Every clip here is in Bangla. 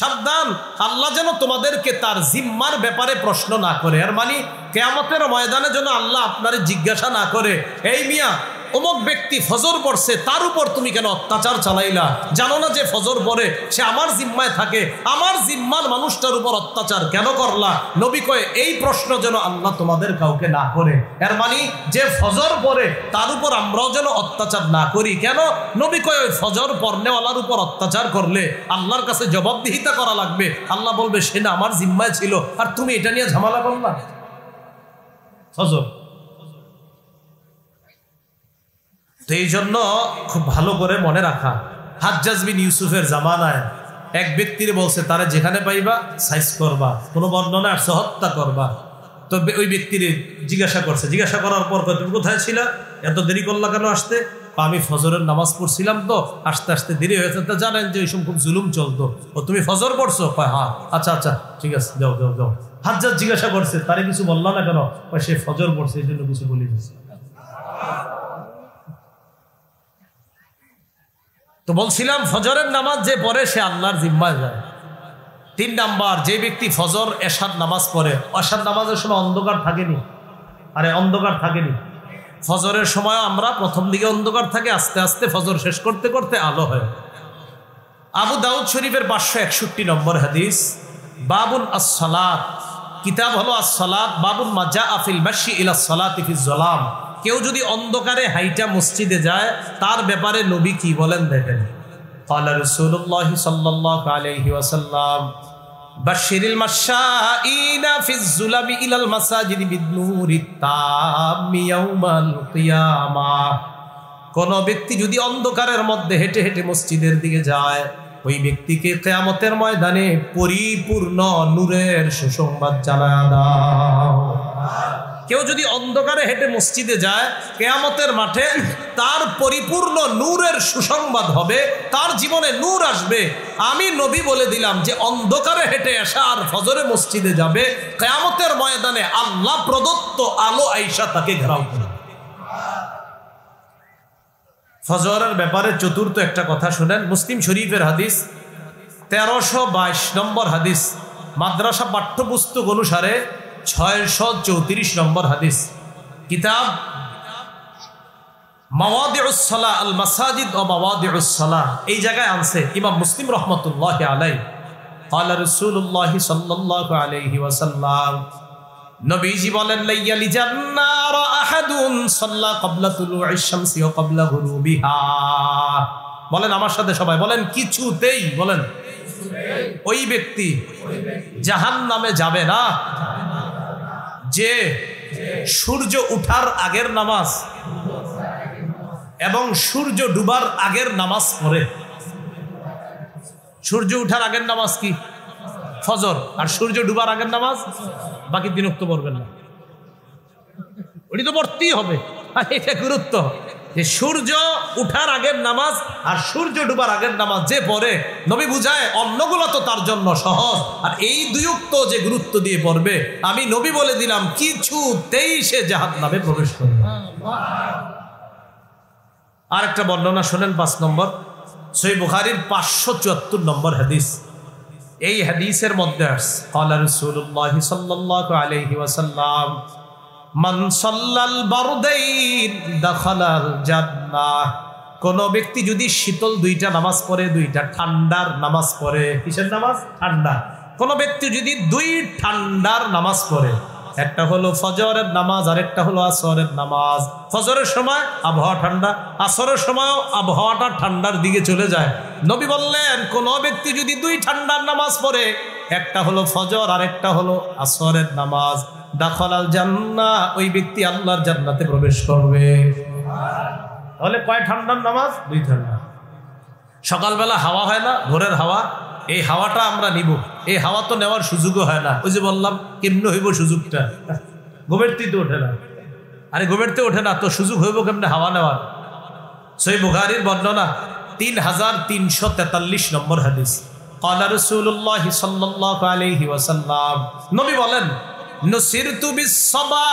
সাবধান, আল্লাহ যেন তোমাদেরকে তার জিম্মার ব্যাপারে প্রশ্ন না করে। আর মানে কিয়ামতের ময়দানে যেন আল্লাহ আপনারে জিজ্ঞাসা না করে, এই মিয়া অমুক ব্যক্তি ফজর পড়ছে, তার উপর তুমি কেন অত্যাচার চালাইলা? জানো না যে ফজর পড়ে সে আমার জিম্মায় থাকে, আমার জিম্মার মানুষটার উপর অত্যাচার কেন করলা? নবী কয় এই প্রশ্ন যেন আল্লাহ তোমাদের কাউকে না করে। এর মানে যে ফজর পড়ে তার উপর আমরাও যেন অত্যাচার না করি। কেন? নবী কয় ওই ফজর পড়নেওয়ালার উপর অত্যাচার করলে আল্লাহর কাছে জবাবদিহিতা করা লাগবে। আল্লাহ বলবে সে না আমার জিম্মায় ছিল, আর তুমি এটা নিয়ে ঝামেলা করলা। ফজর তো এই জন্য খুব ভালো করে মনে রাখা, হাজ্জাজ বিন ইউসুফের জামানায় এক ব্যক্তির বলছে তারা যেখানে পাইবা সাইজ করবা, কোনো বর্ণনা আসছে হত্যা করবা। তো ওই ব্যক্তির জিজ্ঞাসা করছে, জিজ্ঞাসা করার পর তুমি কোথায় ছিলা, এত দেরি করলা কেন আসতে? আমি ফজরের নামাজ পড়ছিলাম তো আসতে আসতে দেরি হয়েছে। তা জানেন যে ওই সময় খুব জুলুম চলতো। ও তুমি ফজর পড়ছো? হ্যাঁ। আচ্ছা আচ্ছা ঠিক আছে, যাও যাও যাও। হাজ্জাজ জিজ্ঞাসা করছে তারে কিছু বললা না কেন? সে ফজর পড়ছে এই জন্য কিছু বলি দিচ্ছে। তো বলছিলাম ফজরের নামাজ যে পড়ে সে আল্লাহর জিম্মায় যায়। 3 নাম্বার, যে ব্যক্তি ফজর এশার নামাজ পড়ে, এশার নামাজের সময় অন্ধকার থাকেনি। আরে অন্ধকার থাকেনি, ফজরের সময় আমরা প্রথম দিকে অন্ধকার থাকে, আস্তে আস্তে ফজর শেষ করতে করতে আলো হয়। আবু দাউদ শরীফের 561 নম্বর হাদিস, বাবুন আস-সালাত, কিতাব হলো আস-সালাত, বাবুন মা জাআ ফিল মাশি ইলা সালাতি ফিজ যালাম। কেউ যদি অন্ধকারে হাইটা মসজিদে যায় তার ব্যাপারে নবী কি বলেন দেখেন। ক্বালা রাসূলুল্লাহ সাল্লাল্লাহু আলাইহি ওয়াসাল্লাম বাশশিরিল মাশাঈনা ফিজ যুলামি ইলাল মাসাজিদ বিন-নূরিত তাম্মি ইয়াউমাল কিয়ামাহ। কোন ব্যক্তি যদি অন্ধকারের মধ্যে হেঁটে হেঁটে মসজিদের দিকে যায়, ওই ব্যক্তিকে কিয়ামতের ময়দানে পরিপূর্ণ নূরের সুসংবাদ জানায় দাও। কেউ যদি অন্ধকারে হেঁটে মসজিদে যায়, কিয়ামতের মাঠে তার পরিপূর্ণ নূরের সুসংবাদ হবে, তার জীবনে নূর আসবে। আমি নবী বলে দিলাম যে অন্ধকারে হেঁটে আসা আর ফজরে মসজিদে যাবে, কিয়ামতের ময়দানে আল্লাহ প্রদত্ত আলো আইসা তাকে ঘেরাও করবে। ফজরের ব্যাপারে চতুর্থ একটা কথা শুনেন, মুসলিম শরীফের হাদিস 1322 নম্বর হাদিস, মাদ্রাসা পাঠ্যপুস্তক অনুসারে 634 নম্বর হাদিস, কিতাব মাওয়াদিউস সালাহ আল মাসাজিদ ও মাওয়াদিউস সালাহ, এই জায়গায় আনছে ইমাম মুসলিম রহমতুল্লাহি আলাইহি। ক্বালা রাসূলুল্লাহ সাল্লাল্লাহু আলাইহি ওয়াসাল্লাম, নবীজি বলেন, লাইয়ালি জান্নার আহাদুন সাল্লা ক্বাবলা তুলুইশ শামসি ওয়া ক্বাবলা গুরুবিহা। বলেন আমার সাথে সবাই বলেন, কিছুতেই বলেন ওই ব্যক্তি জাহান্নামে যাবে না যে সূর্য উঠার আগের নামাজ এবং সূর্য ডুবার আগের নামাজ পড়ে। সূর্য উঠার আগের নামাজ কি? ফজর। আর সূর্য ডুবার আগের নামাজ বাকি দিন উক্ত পড়বেন না, ওটি তো পড়তেই হবে। আর এটা গুরুত্ব যে সূর্য উঠার আগের নামাজ আর সূর্য ডুবার আগের নামাজ যে পড়ে, নবী বুঝায় অন্যগুলো তো তার জন্য সহজ, আর এই দুইউক্ত যে গুরুত্ব দিয়ে পড়বে, আমি নবী বলে দিলাম কিছুতেই সে জাহান্নামে প্রবেশ করবে। আর একটা বর্ণনা শোনেন, 5 নম্বর, সহিহ বুখারীর 574 নম্বর হাদিস। এই হাদিসের মধ্যে আছে, ক্বালা রাসূলুল্লাহ সাল্লাল্লাহু আলাইহি ওয়াসাল্লাম, মান সাল্লাল বারদাইন দাখালাল জান্নাহ। কোন ব্যক্তি যদি শীতল 2টা নামাজ পড়ে, 2টা ঠান্ডার নামাজ পড়ে, কিসের নামাজ? ঠান্ডা। কোন ব্যক্তি যদি 2 ঠান্ডার নামাজ পড়ে, একটা হলো ফজরের নামাজ আর একটা হলো আসরের নামাজ। ফজরের সময় আবহাওয়া ঠান্ডা, আসরের সময়ও আবহাওয়াটা ঠান্ডার দিকে চলে যায়। নবী বললেন, কোন ব্যক্তি যদি 2 ঠান্ডার নামাজ পড়ে, একটা হলো ফজর আর একটা হলো আসরের নামাজ, দাখালাল জান্নাহ, ওই ব্যক্তি আল্লাহর জান্নাতে প্রবেশ করবে। তাহলে কয় ঠান্ডার নামাজ? 2 ঠান্ডা। সকালবেলা হাওয়া হয় না, ভোরের হাওয়া, এই হাওয়াটা আমরা নিব। এই হাওয়া তো নেওয়ার সুযোগও হয় না। ওই যে বললাম কেমনে হইব সুযোগটা? ঘুমেরতেই ওঠে না। আরে ঘুমেরতে ওঠে না তো সুযোগ হইব কেমনে হাওয়া নেওয়ার? সহিহ বুখারীর বর্ণনা 3343 নম্বর হাদিস। ক্বালা রাসূলুল্লাহ সাল্লাল্লাহু আলাইহি ওয়াসাল্লাম, নবী বলেন, নুসিরতু বিস-সাবা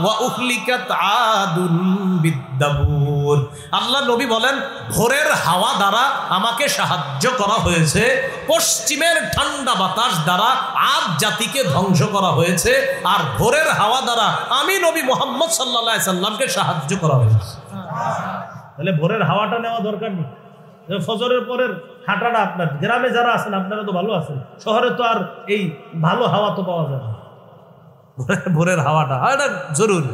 ওয়া উহলিকাত আদুন বিদ-দাবুর। নূর। আল্লাহ নবী বলেন, ভোরের হাওয়া দ্বারা আমাকে সাহায্য করা হয়েছে, পশ্চিমের ঠান্ডা বাতাস দ্বারা আদ জাতিকে ধ্বংস করা হয়েছে, আর ভোরের হাওয়া দ্বারা আমি নবী মুহাম্মদ সাল্লাল্লাহু আলাইহি সাল্লামকে সাহায্য করা হয়েছে। তাহলে ভোরের হাওয়াটা নেওয়া দরকার নেই। ফজরের পরের হাঁটাটা, আপনার গ্রামে যারা আছেন আপনারা তো ভালো আছেন, শহরে তো আর এই ভালো হাওয়া তো পাওয়া যায় না। ভোরের হাওয়াটা এটা জরুরি।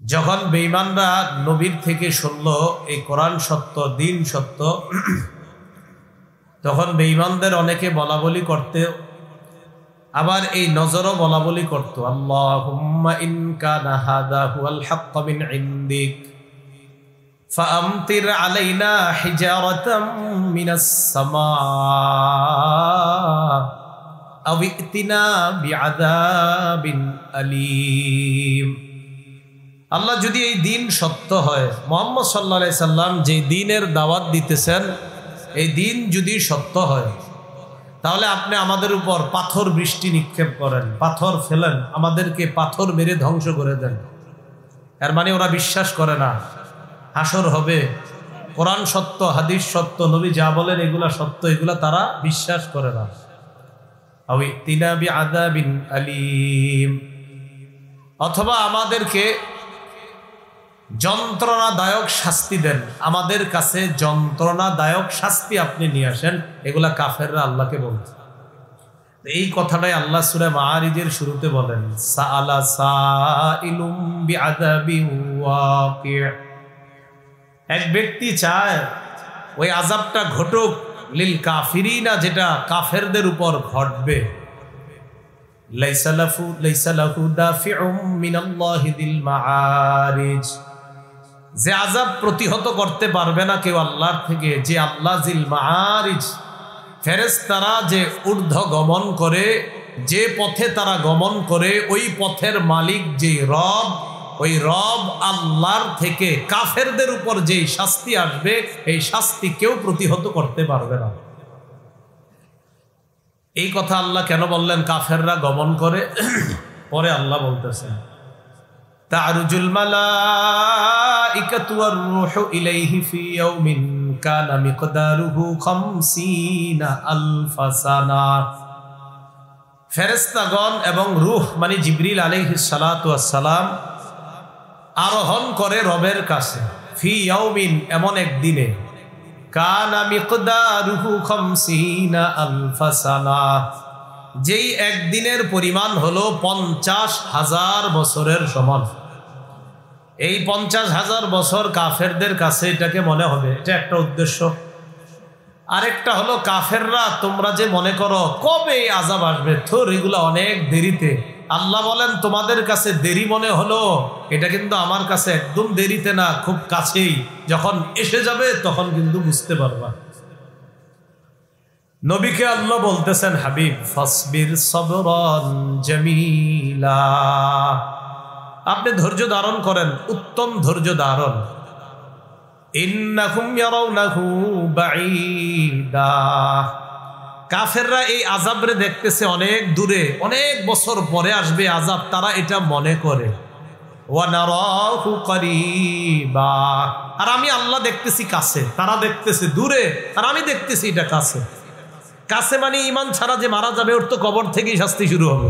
যখন বেঈমানরা নবীর থেকে শুনল এই কোরআন সত্য, দিন সত্য, তখন বেঈমানদের অনেকে বলাবলি করতে, আবার এই নজরও বলাবলি করত, আল্লাহুম্মা ইন কানা হাদা হুয়াল হাক্ক মিন ইনদিক ফাআমতির আলাইনা হিজারাতাম মিনাস সামা আও ইতিনা বিআযাবিন আলীম। আল্লাহ যদি এই দিন সত্য হয়, মুহাম্মদ সাল্লাল্লাহু আলাইহি সাল্লাম যে দিনের দাওয়াত দিতেছেন, এই দিন যদি সত্য হয়, তাহলে আপনি আমাদের উপর পাথর বৃষ্টি নিক্ষেপ করেন, পাথর ফেলেন, আমাদেরকে পাথর মেরে ধ্বংস করে দেন। এর মানে ওরা বিশ্বাস করে না হাসর হবে, কোরআন সত্য, হাদিস সত্য, নবী যা বলেন এগুলা সত্য, এগুলা তারা বিশ্বাস করে না। আও ইতিনা বিআযাবিন আলীম, অথবা আমাদেরকে যন্ত্রণাদায়ক শাস্তি দেন, আমাদের কাছে যন্ত্রণাদায়ক শাস্তি আপনি নিয়ে আসেন। এগুলা কাফেররা আল্লাহকে বলছে। এই কথাটাই আল্লাহ সূরা মাআরিজের শুরুতে বলেন, সাআলা সাইলুম বিআযাবিন ওয়াকি'। এক ব্যক্তি চায় ওই আযাবটা ঘটুক, লিল কাফিরিনা, যেটা কাফেরদের উপর ঘটবে। লাইসা লাহু দাফিউম মিনাল্লাহি যিল মাআরিজ, যে আযাব প্রতিহত করতে পারবে না কেউ আল্লাহর থেকে, যে আল্লাহ যিল মাআরিজ, ফেরেশতারা যে ঊর্ধ্ব গমন করে, যে পথে তারা গমন করে, ওই পথের মালিক যে রব, ওই রব আল্লাহর থেকে কাফেরদের উপর যে শাস্তি আসবে, এই শাস্তি কেউ প্রতিহত করতে পারবে না। এই কথা আল্লাহ কেন বললেন? কাফেররা গমন করে। পরে আল্লাহ বলতেছেন, তা'রুজুল মালাইকাতু ওয়ার রূহু ইলাইহি ফি ইয়াউমিন কানা মিকদারুহু 50 আলফা সানা। ফেরেশতাগণ এবং রূহ মানে জিবরিল আলাইহিস সালাতু ওয়াস সালাম আরোহণ করে রবের কাছে, ফি ইয়াউমিন এমন এক দিনে, কানা মিকদারুহু 50 আলফা সানা, যেই একদিনের পরিমাণ হলো 50,000 বছরের সমান। এই 50,000 বছর কাফেরদের কাছে এটাকে মনে হবে, এটা একটা উদ্দেশ্য। আরেকটা হলো কাফেররা, তোমরা যে মনে করো কবে এই আযাব আসবে, থোর এগুলো অনেক দেরিতে। আল্লাহ বলেন, তোমাদের কাছে দেরি মনে হলো, এটা কিন্তু আমার কাছে একদম দেরিতে না, খুব কাছেই। যখন এসে যাবে তখন কিন্তু বুঝতে পারবা। নবীকে আল্লাহ বলতেছেন, হাবিব ফাসবির সাবরান জামিলা, আপনি ধৈর্য ধারণ করেন, উত্তম ধৈর্য ধারণ। ইন্নাহুম ইয়ারাউনাহু বাঈদা, কাফেররা এই আযাবরে দেখতেছে অনেক দূরে, অনেক বছর পরে আসবে আযাব, তারা এটা মনে করে। ওয়া নারাহু করিবা, আর আমি আল্লাহ দেখতেছি কাছে, তারা দেখতেছে দূরে, আর আমি দেখতেছি এটা কাছে। কাছে মানে ঈমান ছাড়া যে মারা যাবে, ওর তো কবর থেকেই শাস্তি শুরু হবে।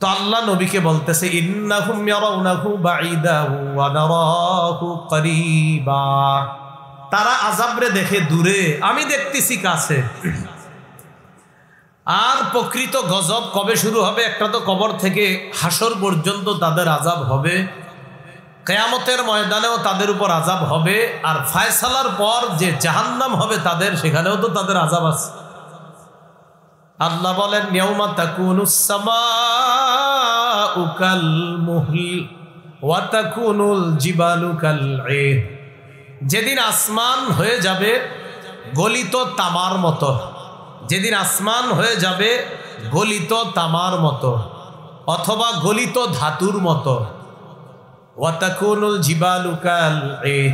তো আল্লাহ নবীকে বলতেছে, ইন্নাহুম ইয়ারাউনাহু বাঈদা ওয়া নারাহু করিবা, তারা আযাবরে দেখে দূরে, আমি দেখতেছি কাছে। আর প্রকৃত গজব কবে শুরু হবে? একটা তো কবর থেকে হাসর পর্যন্ত তাদের আযাব হবে, কিয়ামতের ময়দানেও তাদের উপর আযাব হবে, আর ফায়সালার পর যে জাহান্নাম হবে তাদের, সেখানেও তো তাদের আযাব আছে। আল্লাহ বলেন, ইয়াউমা তাকুনুস সামাউ কাল মুহল ওয়া তাকুনুল জিবালু কাল ঈদ, যেদিন আসমান হয়ে যাবে গলিত তামার মতো, যেদিন আসমান হয়ে যাবে গলিত তামার মতো অথবা গলিত ধাতুর মতো। ওয়া তাকুনুল জিবালু কাল ঈদ,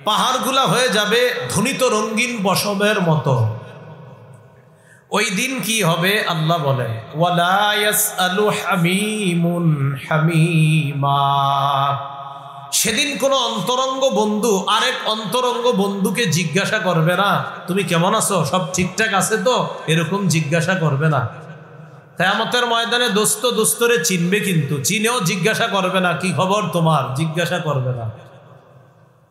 পাহাড়গুলা হয়ে যাবে ধ্বনিত রঙিন পশমের মতো। ওই দিন কি হবে? আল্লাহ বলেন, ওয়ালা ইয়াসআলু হামিমুন হামিমা, সেদিন কোনো অন্তরঙ্গ বন্ধু আরেক অন্তরঙ্গ বন্ধুকে জিজ্ঞাসা করবে না তুমি কেমন আছো, সব ঠিকঠাক আছে তো, এরকম জিজ্ঞাসা করবে না। কিয়ামতের ময়দানে দোস্ত দোস্তরে চিনবে, কিন্তু চিনেও জিজ্ঞাসা করবে না কি খবর তোমার, জিজ্ঞাসা করবে না।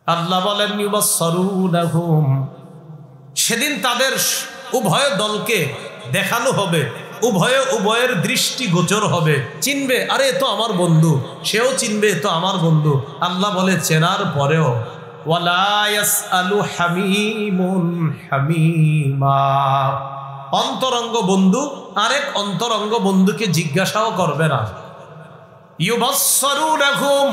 আল্লাহ বলেন ইউবাসসারুনাহুম, সেদিন তাদের উভয় দলকে দেখানো হবে, উভয়ের দৃষ্টি গোচর হবে, চিনবে আরে তো আমার বন্ধু, সেও চিনবে তো আমার বন্ধু। আল্লাহ বলে চেনার পরেও ওয়ালা ইয়াসআলু হামিমুন হামিমা, অন্তরঙ্গ বন্ধু আরেক অন্তরঙ্গ বন্ধুকে জিজ্ঞাসাও করবে না। ইউবাসসারুনাহুম,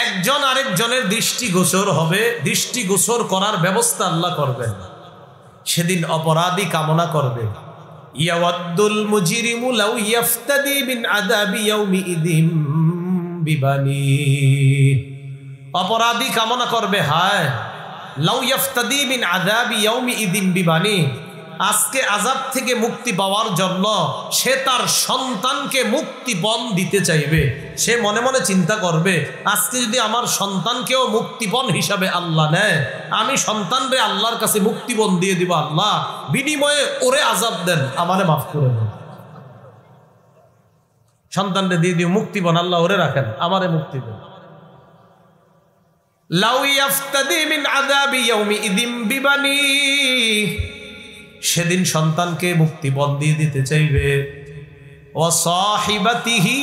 একজন আরেকজনের দৃষ্টি গোচর হবে, দৃষ্টি গোচর করার ব্যবস্থা আল্লাহ করবেন। সেদিন অপরাধী কামনা করবে ইয়াওয়াদ্দুল মুজরিমু লাউ ইয়াফতাদি মিন আযাবি ইয়াউমিইযিম বিবানি, অপরাধী কামনা করবে হায় লাউ ইয়াফতাদি মিন আযাবি ইয়াউমিইযিম বিবানি, আজকে আযাব থেকে মুক্তি পাওয়ার জন্য সে তার সন্তানকে মুক্তিপণ দিতে চাইবে। সে মনে মনে চিন্তা করবে আজকে যদি আমার সন্তানকেও মুক্তিপণ হিসাবে আল্লাহ নেয়, আমি সন্তানরে আল্লাহর কাছে মুক্তিপণ দিয়ে দিব, আল্লাহ বিনিময়ে ওরে আযাব দেন, আমারে মাফ করে দেন। সন্তানরে দিয়ে দিও মুক্তিপণ, আল্লাহ ওরে রাখেন, আমারে মুক্তি দেন। লাউ ইয়াফতাদি মিন আযাবি ইয়াউমিইযিম বিবানি, সেদিন সন্তানকে মুক্তিপণ দিয়ে দিতে চাইবে। ও সাহিবাতিহি,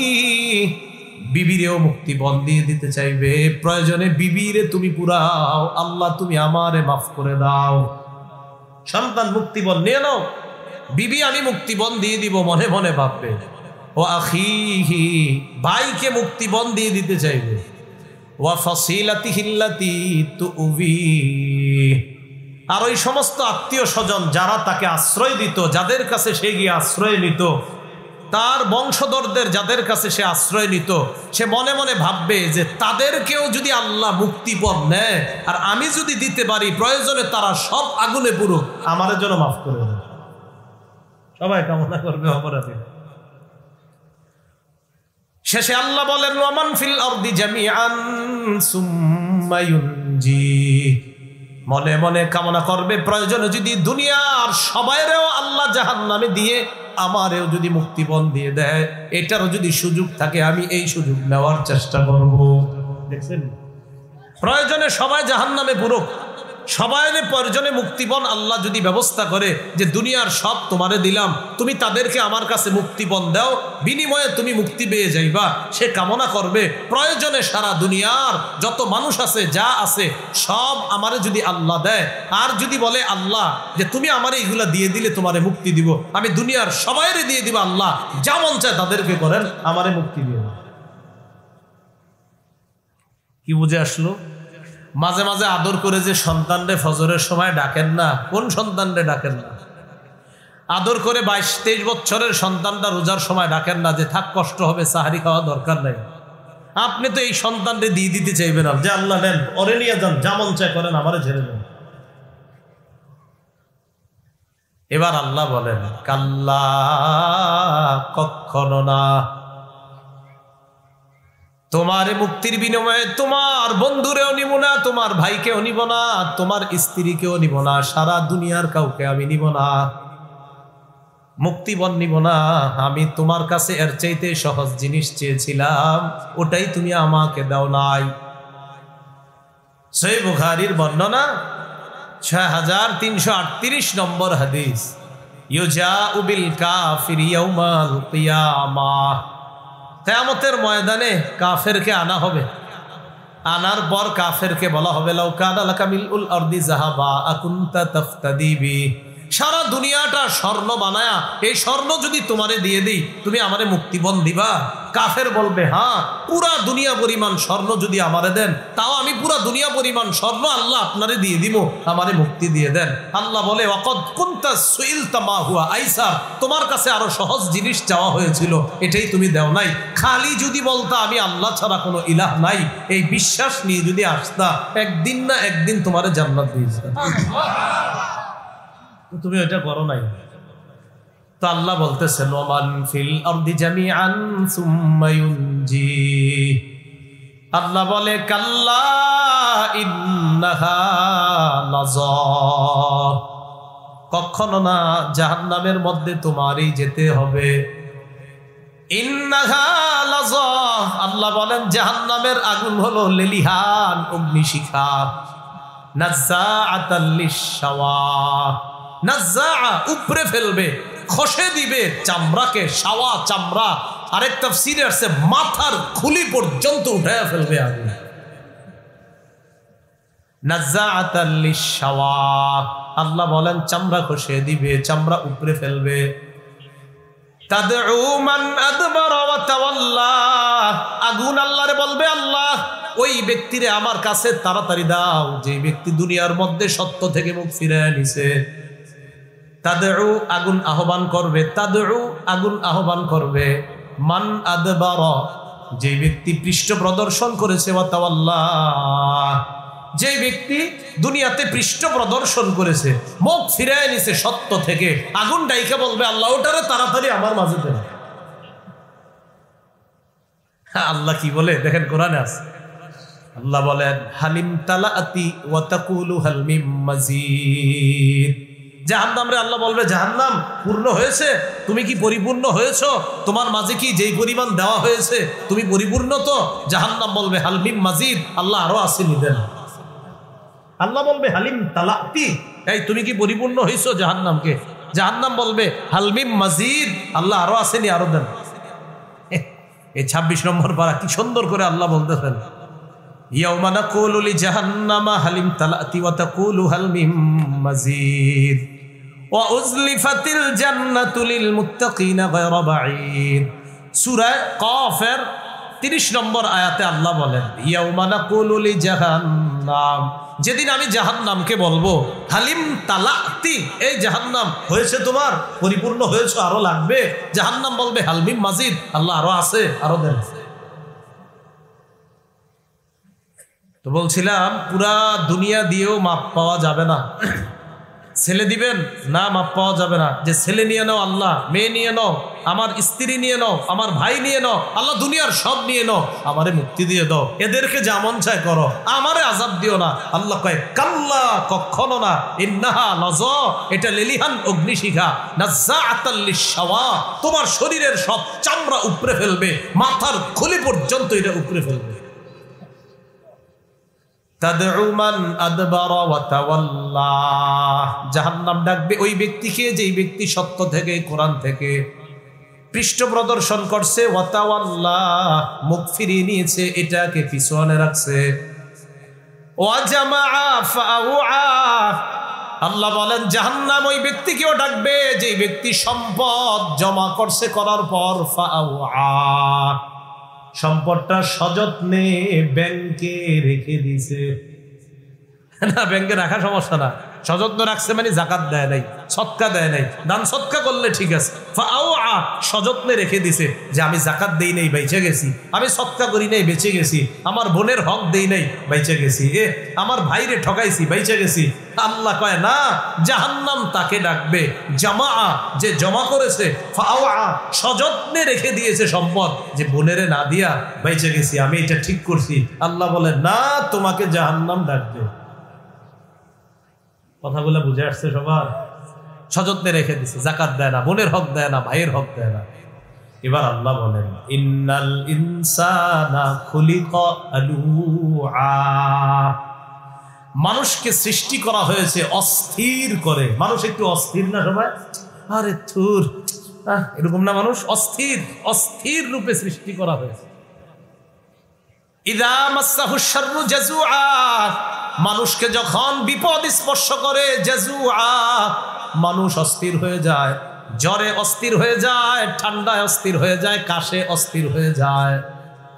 বিবিরেও মুক্তিপণ দিয়ে দিতে চাইবে। প্রয়োজনে বিবিরে তুমি পুরাও, আল্লাহ তুমি আমারে মাফ করে দাও। সন্তান মুক্তিপণ নিয়ে নাও, বিবি আমি মুক্তিপণ দিয়ে দিব মনে মনে ভাববে। ও আখিহি, ভাইকে মুক্তিপণ দিয়ে দিতে চাইবে। ওয়া ফাসিলাতিহিল্লাতি তুউবি, আর ওই সমস্ত আত্মীয় স্বজন যারা তাকে আশ্রয় দিত, যাদের কাছে সে গিয়ে আশ্রয় নিত, তার বংশধরদের যাদের কাছে সে আশ্রয় নিত, সে মনে মনে ভাববে যে তাদেরকেও যদি আল্লাহ মুক্তিপণ নেয় আর আমি যদি দিতে পারি, প্রয়োজনে তারা সব আগুনে পুরো আমার জন্য মাফ করে দেয়। সবাই কামনা করবে অপরাধী। শেষে আল্লাহ বলেন ওয়ামান ফিল আরদি জামিআন সুম্মা ইউনজি, মনে মনে কামনা করবে প্রয়োজনে যদি দুনিয়ার সবাইরেও আল্লাহ জাহান্নামে দিয়ে আমারেও যদি মুক্তিপণ দিয়ে দেয়, এটারও যদি সুযোগ থাকে আমি এই সুযোগ নেওয়ার চেষ্টা করব। দেখছেন, প্রয়োজনে সবাই জাহান্নামে পুরো, সবাই প্রয়োজনে মুক্তিপণ আল্লাহ যদি ব্যবস্থা করে যে দুনিয়ার সব তোমারে দিলাম, তুমি তাদেরকে আমার কাছে মুক্তিপণ দাও, বিনিময়ে তুমি মুক্তি পেয়ে যাইবা, সে কামনা করবে প্রয়োজনে সারা দুনিয়ার যত মানুষ আছে যা আছে সব আমারে যদি আল্লাহ দেয়, আর যদি বলে আল্লাহ যে তুমি আমারে এগুলা দিয়ে দিলে তোমারে মুক্তি দিব, আমি দুনিয়ার সবাইরে দিয়ে দিব, আল্লাহ যা মন চায় তাদেরকে করেন, আমারে মুক্তি দিয়ে। কি বুঝে আসলো? মাঝে মাঝে আদর করে যে সন্তানরে ফজরের সময় ডাকেন না, কোন সন্তানরে ডাকেন না? আদর করে 22-23 বছরের সন্তানটা রোজার সময় ডাকেন না যে থাক কষ্ট হবে, সাহারি খাওয়া দরকার নাই। আপনি তো এই সন্তানরে দিয়ে দিতে চাইবেন না যে আল্লাহ নেন, ওরে নিয়ে যান, যা মন চায় করেন, আমারে ছেড়ে দেন। এবার আল্লাহ বলেন কাল্লা, কখনো না, তোমার মুক্তির বিনিময়ে তোমার বন্ধুরেও নিব না, তোমার ভাইকেও নিব না, তোমার স্ত্রীকেও নিব না, সারা দুনিয়ার কাউকে আমি নিব না, মুক্তিপণ নিব না। আমি তোমার কাছে এর চাইতে সহজ জিনিস চেয়েছিলাম, ওটাই তুমি আমাকে দাও নাই। সহিহ বুখারীর বর্ণনা 6338 নম্বর হাদিস, ইউজাউ বিল কাফির ইয়াউমাল কিয়ামাহ, কিয়ামতের ময়দানে কাফেরকে আনা হবে, আনার পর কাফেরকে বলা হবে লাউ কানা লাকা মিলউল আরদি যাহাবা আকুনতা তাফতাদি বি, সারা দুনিয়াটা স্বর্ণ বানায়া এই স্বর্ণ যদি তোমারে দিয়ে দিই তুমি আমারে মুক্তিপণ দিবা? কাফের বলবে হ্যাঁ, পুরা দুনিয়া পরিমাণ স্বর্ণ যদি আমারে দেন তাও আমি পুরা দুনিয়া পরিমাণ স্বর্ণ আল্লাহ আপনারে দিয়ে দিব, আমারে মুক্তি দিয়ে দেন। আল্লাহ বলে ওয়াকাদ কুনতা সুইলতা মা হুয়া আইসার, তোমার কাছে আরো সহজ জিনিস চাওয়া হয়েছিল, এটাই তুমি দাও নাই। খালি যদি বলতা আমি আল্লাহ ছাড়া কোনো ইলাহ নাই, এই বিশ্বাস নিয়ে যদি আসতা, একদিন না একদিন তোমারে জান্নাত দিয়েছে, তুমি ওইটা করো নাই। তো আল্লাহ বলতেছেন ওমান ফিল আরদি জামিআন সুম্মা ইউনজি, আল্লাহ বলে কাল্লা ইন্নাহা লাযা, কখনো না, জাহান্নামের মধ্যে তোমারই যেতে হবে। ইন্নাহা লাযা, আল্লাহ বলেন জাহান্নামের আগুন হলো লেলিহান অগ্নিশিখা। নাজ্জাআতাল লিশ-শাওয়া, নাজ্জাআ উপরে ফেলবে, খসে দিবে চামড়াকে, শাওয়া চামড়া। আরেক তাফসীরে আছে মাথার খুলি পর্যন্ত উঠায়া ফেলবে আগুন। নাজ্জাআতাল লিশ-শাওয়া, আল্লাহ বলেন চামড়া খসে দিবে, চামড়া উপরে ফেলবে। তাদউ মান আদবারা ওয়া তাওয়াল্লা, আগুন আল্লাহরে বলবে আল্লাহ ওই ব্যক্তিরে আমার কাছে তাড়াতাড়ি দাও যে ব্যক্তি দুনিয়ার মধ্যে সত্য থেকে মুখ ফিরিয়ে নিছে। তাদউ, আগুন আহ্বান করবে, তাদউ আগুন আহ্বান করবে, মান আদবারা, যে ব্যক্তি পৃষ্ঠ প্রদর্শন করেছে, ওয়া তাওয়াল্লা, যে ব্যক্তি দুনিয়াতে পৃষ্ঠ প্রদর্শন করেছে, মুখ ফিরিয়ে নিছে সত্য থেকে, আগুন ডাইকে বলবে আল্লাহ ওটারে তাড়াতাড়ি আমার মাঝে দেন। আল্লাহ কি বলে দেখেন কোরআনে আছে, আল্লাহ বলেন হালিম তালাআতি ওয়া তাকুলু হাল মিম মাজিদ। জাহান্নাম রে আল্লাহ বলবে জাহান্নাম পূর্ণ হয়েছে, তুমি কি পরিপূর্ণ হয়েছো? তোমার মাঝে কি যেই পরিমাণ দেওয়া হয়েছে তুমি পরিপূর্ণ তো? জাহান্নাম বলবে হাল মিম মাজিদ, আল্লাহ আরো আসেনি দেন। আল্লাহ বলবে হালিম তালাআতি, এই তুমি কি পরিপূর্ণ হয়েছো জাহান্নামকে? জাহান্নাম বলবে হাল মিম মাজিদ, আল্লাহ আরো আসেনি, আরো দেন। এই 26 নম্বর পারা কি সুন্দর করে আল্লাহ বলতেছেন, ইয়াউমা নাকুলু লিজাহান্নামা হালিম তালাআতি ওয়া তাকুলু হাল মিম মাজিদ ওয়া উযলিফাতিল জান্নাতু লিল মুত্তাকিনা গায়রা বাঈদ। সূরা কাফের 30 নম্বর আয়াতে আল্লাহ বলেন ইয়াউমা নাকুলু লিজাহান্নাম, যেদিন আমি জাহান্নামকে বলবো হালিম তালাআতি, এই জাহান্নাম হয়েছে তোমার, পরিপূর্ণ হয়েছে, আরো লাগবে? জাহান্নাম বলবে হাল মিম মাজিদ, আল্লাহ আরো আছে, আরো দেন। তো বলছিলাম পুরা দুনিয়া দিয়েও মাপ পাওয়া যাবে না। ছেলে দিবেন না, মাপ পাওয়া যাবে না। যে ছেলে নিয়ে নাও আল্লাহ, মেয়ে নিয়ে নাও, আমার স্ত্রী নিয়ে নাও, আমার ভাই নিয়ে নাও, আল্লাহ দুনিয়ার সব নিয়ে নাও, আমারে মুক্তি দিয়ে দাও, এদেরকে যা মন চায় করো, আমারে আযাব দিও না। আল্লাহ কয় কাল্লা, কখনো না, ইন্নাহা লাযা, এটা লেলিহান অগ্নিশিখা, নাজ্জাআতাল লিশ-শাওয়া, তোমার শরীরের সব চামড়া উপরে ফেলবে, মাথার খুলি পর্যন্ত এটা উপরে ফেলবে। তাদউ মান আদবারা ওয়া তাওয়াল্লা, জাহান্নাম ডাকবে ওই ব্যক্তিকে যেই ব্যক্তি সত্য থেকে, কোরআন থেকে পৃষ্ঠ প্রদর্শন করছে, ওয়া তাওয়াল্লা, মুখ ফিরিয়ে নিয়েছে, এটাকে পিছনে রাখছে। ওয়া জামাআ ফাআউআ, আল্লাহ বলেন জাহান্নাম ওই ব্যক্তিকেও ডাকবে যেই ব্যক্তি সম্পদ জমা করছে, করার পর ফাআউআ, সম্পদটা সযত্নে ব্যাংকে রেখে দিছে। না, ব্যাংকে রাখা সমস্যা না, সযত্ন রাখছে মানে যাকাত দেয় নাই, সদকা দেয় নাই, দান সদকা করলে ঠিক আছে। ফাআউআ, সযত্নে রেখে দিছে যে আমি যাকাত দেই নাই, বেঁচে গেছি, আমি সদকা করি নাই, বেঁচে গেছি, আমার বোনের হক দেই নাই, বেঁচে গেছি, আমার ভাইরে ঠকাইছি, বেঁচে গেছি। আল্লাহ কয় না, জাহান্নাম তাকে ডাকবে জামা, যে জমা করেছে, ফাআউআ, সযত্নে রেখে দিয়েছে সম্পদ, যে বোনেরে না দিয়া বেঁচে গেছি, আমি এটা ঠিক করছি। আল্লাহ বলে না, তোমাকে জাহান্নাম ডাকবে। কথাগুলো বুঝে আসছে সবার? সযত্নে রেখে দিছে, যাকাত দেয় না, বোনের হক দেয় না, ভাইয়ের হক দেয় না। এবার আল্লাহ বলেন ইন্নাল ইনসানা খুলিকা হালুআ, মানুষকে সৃষ্টি করা হয়েছে অস্থির করে। মানুষ একটু অস্থির না সবাই? আরে থুর, এরকম না, মানুষ অস্থির, অস্থির রূপে সৃষ্টি করা হয়েছে। ইযা মাসসাহুশ শাররু জাযুআ, মানুষকে যখন বিপদ স্পর্শ করে, জাযুআ, মানুষ অস্থির হয়ে যায়, জ্বরে অস্থির হয়ে যায়, ঠান্ডায় অস্থির হয়ে যায়, কাশে অস্থির হয়ে যায়,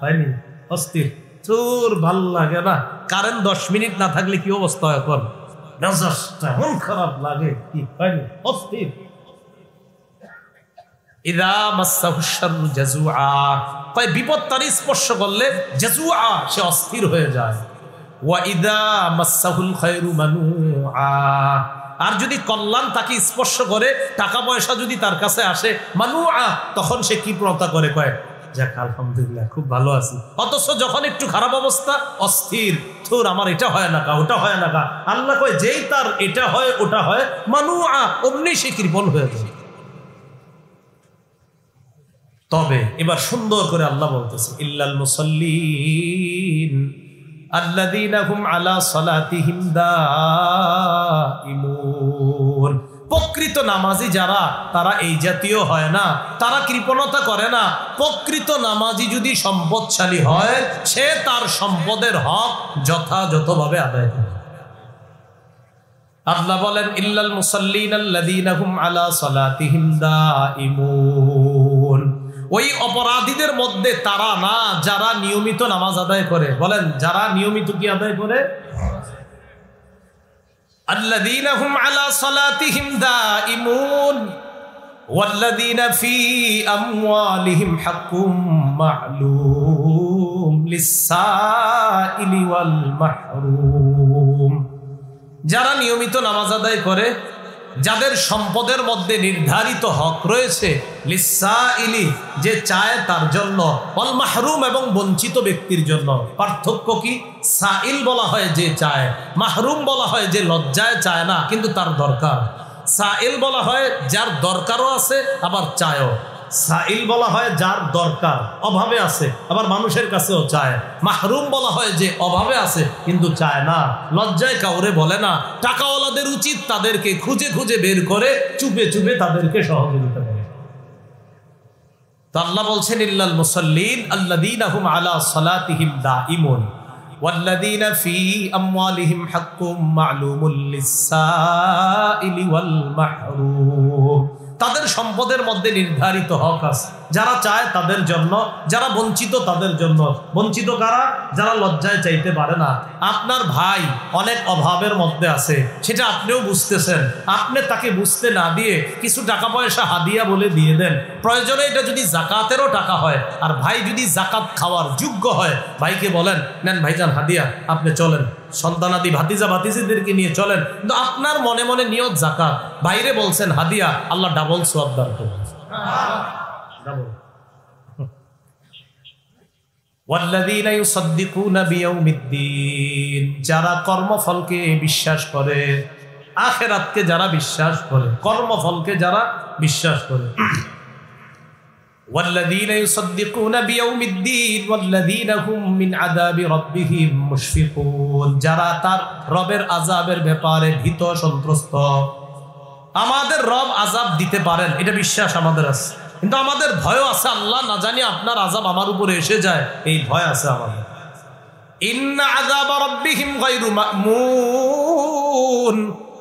হয়নি? অস্থির, তোর ভাল লাগে না, কারেন্ট 10 মিনিট না থাকলে কি অবস্থা হয়, এখন মেজাজটা এমন খারাপ লাগে, কি হয়নি? অস্থির। ইযা মাসসাহুশ শাররু জাযুআ, কয় বিপদ তার স্পর্শ করলে জাযুআ, সে অস্থির হয়ে যায়। ওয়া ইযা মাসসাহুল খায়রু মানুআ, আর যদি কল্যাণ তাকে স্পর্শ করে, টাকা পয়সা যদি তার কাছে আসে, মানুআ, তখন সে কি প্রতা করে, কয় যাক আলহামদুলিল্লাহ খুব ভালো আছি, অথচ যখন একটু খারাপ অবস্থা অস্থির, থুর আমার এটা হয় না কা, ওটা হয় না কা। আল্লাহ কয় যেই তার এটা হয় ওটা হয় মানুআ, অমনি সে কৃপণ হয়ে যায়। তবে এবার সুন্দর করে আল্লাহ বলতেছে ইল্লাল মুসাল্লিন আল্লাযীনা হুম আলা সালাতিহিম দাঈমুন। প্রকৃত নামাজি যারা, তারা এই জাতীয় হয় না, তারা কৃপণতা করে না। প্রকৃত নামাজি যদি সম্পদশালী হয়, সে তার সম্পদের হক যথাযথভাবে আদায় করে। আল্লাহ বলেন ইল্লাল মুসাল্লিন আল্লাযীনা হুম আলা সালাতিহিম দাঈমুন। ওই অপরাধীদের মধ্যে তারা না যারা নিয়মিত নামাজ আদায় করে। বলেন যারা নিয়মিত কি আদায় করে? আল্লাযীনা হুম আলা সালাতিহিম দাঈমুন ওয়াল্লাযীনা ফী আমওয়ালিহিম হাক্কুম মা'লুম লিস-সাইলি ওয়াল মাহরুম। যারা নিয়মিত নামাজ আদায় করে, যাদের সম্পদের মধ্যে নির্ধারিত হক রয়েছে, লিস-সাইলি যে চায় তার জন্য, ওয়াল মাহরুম এবং বঞ্চিত ব্যক্তির জন্য। পার্থক্য কি? সাইল বলা হয় যে চায়, মাহরুম বলা হয় যে লজ্জায় চায় না কিন্তু তার দরকার। সাইল বলা হয় যার দরকারও আছে আবার চায়ও। সাইল বলা হয় যার দরকার, অভাবে আছে, আবার মানুষের কাছেও চায়। মাহরুম বলা হয় যে অভাবে আছে কিন্তু চায় না, লজ্জায় কাউরে বলে না। টাকাওয়ালাদের উচিত তাদেরকে খুঁজে খুঁজে বের করে চুপে চুপে তাদেরকে সহযোগিতা করে। তো আল্লাহ বলছেন ইল্লাল মুসাল্লিন আল্লাযীনা হুম আলা সালাতিহিম দাঈমুন ওয়াল্লাযীনা ফী আমওয়ালিহিম হাক্কুম মা'লুমুল লিস-সাইলি ওয়াল মাহরুম। তাদের সম্পদের মধ্যে নির্ধারিত হক আছে, যারা চায় তাদের জন্য, যারা বঞ্চিত তাদের জন্য। বঞ্চিত কারা? যারা লজ্জায় চাইতে পারে না। আপনার ভাই অনেক অভাবের মধ্যে আছে, সেটা আপনিও বুঝতেছেন, আপনি তাকে বুঝতে না দিয়ে কিছু টাকা পয়সা হাদিয়া বলে দিয়ে দেন। প্রয়োজনে এটা যদি জাকাতেরও টাকা হয়, আর ভাই যদি জাকাত খাওয়ার যোগ্য হয়, ভাইকে বলেন নেন ভাইজান হাদিয়া, আপনি চলেন, সন্তানাদি ভাতিজা ভাতিজিদেরকে নিয়ে চলেন, কিন্তু আপনার মনে মনে নিয়ত জাকাত, বাইরে বলছেন হাদিয়া, আল্লাহ ডাবল সওয়াব দান করবেন। ওয়াল্লাযীনা ইউসাদ্দিকুনা বিয়াউমিদ্দিন, যারা কর্মফলকে বিশ্বাস করে, আখিরাতকে যারা বিশ্বাস করে, কর্মফলকে যারা বিশ্বাস করে। ওয়াল্লাযীনা ইউসাদ্দিকুনা বিয়াউমিদ্দিন ওয়াল্লাযীনা হুম মিন আযাবি রাব্বিহিম মুশফিকুন, যারা তার রবের আযাবের ব্যাপারে ভীত সন্ত্রস্ত। আমাদের রব আযাব দিতে পারেন, এটা বিশ্বাস আমাদের আছে, কিন্তু আমাদের ভয় আছে, আল্লাহ না জানি আপনার আযাব আমার উপরে এসে যায়, এই ভয় আছে আমাদের। ইন্না আযাবা রাব্বিহিম গায়রু মা'মুন,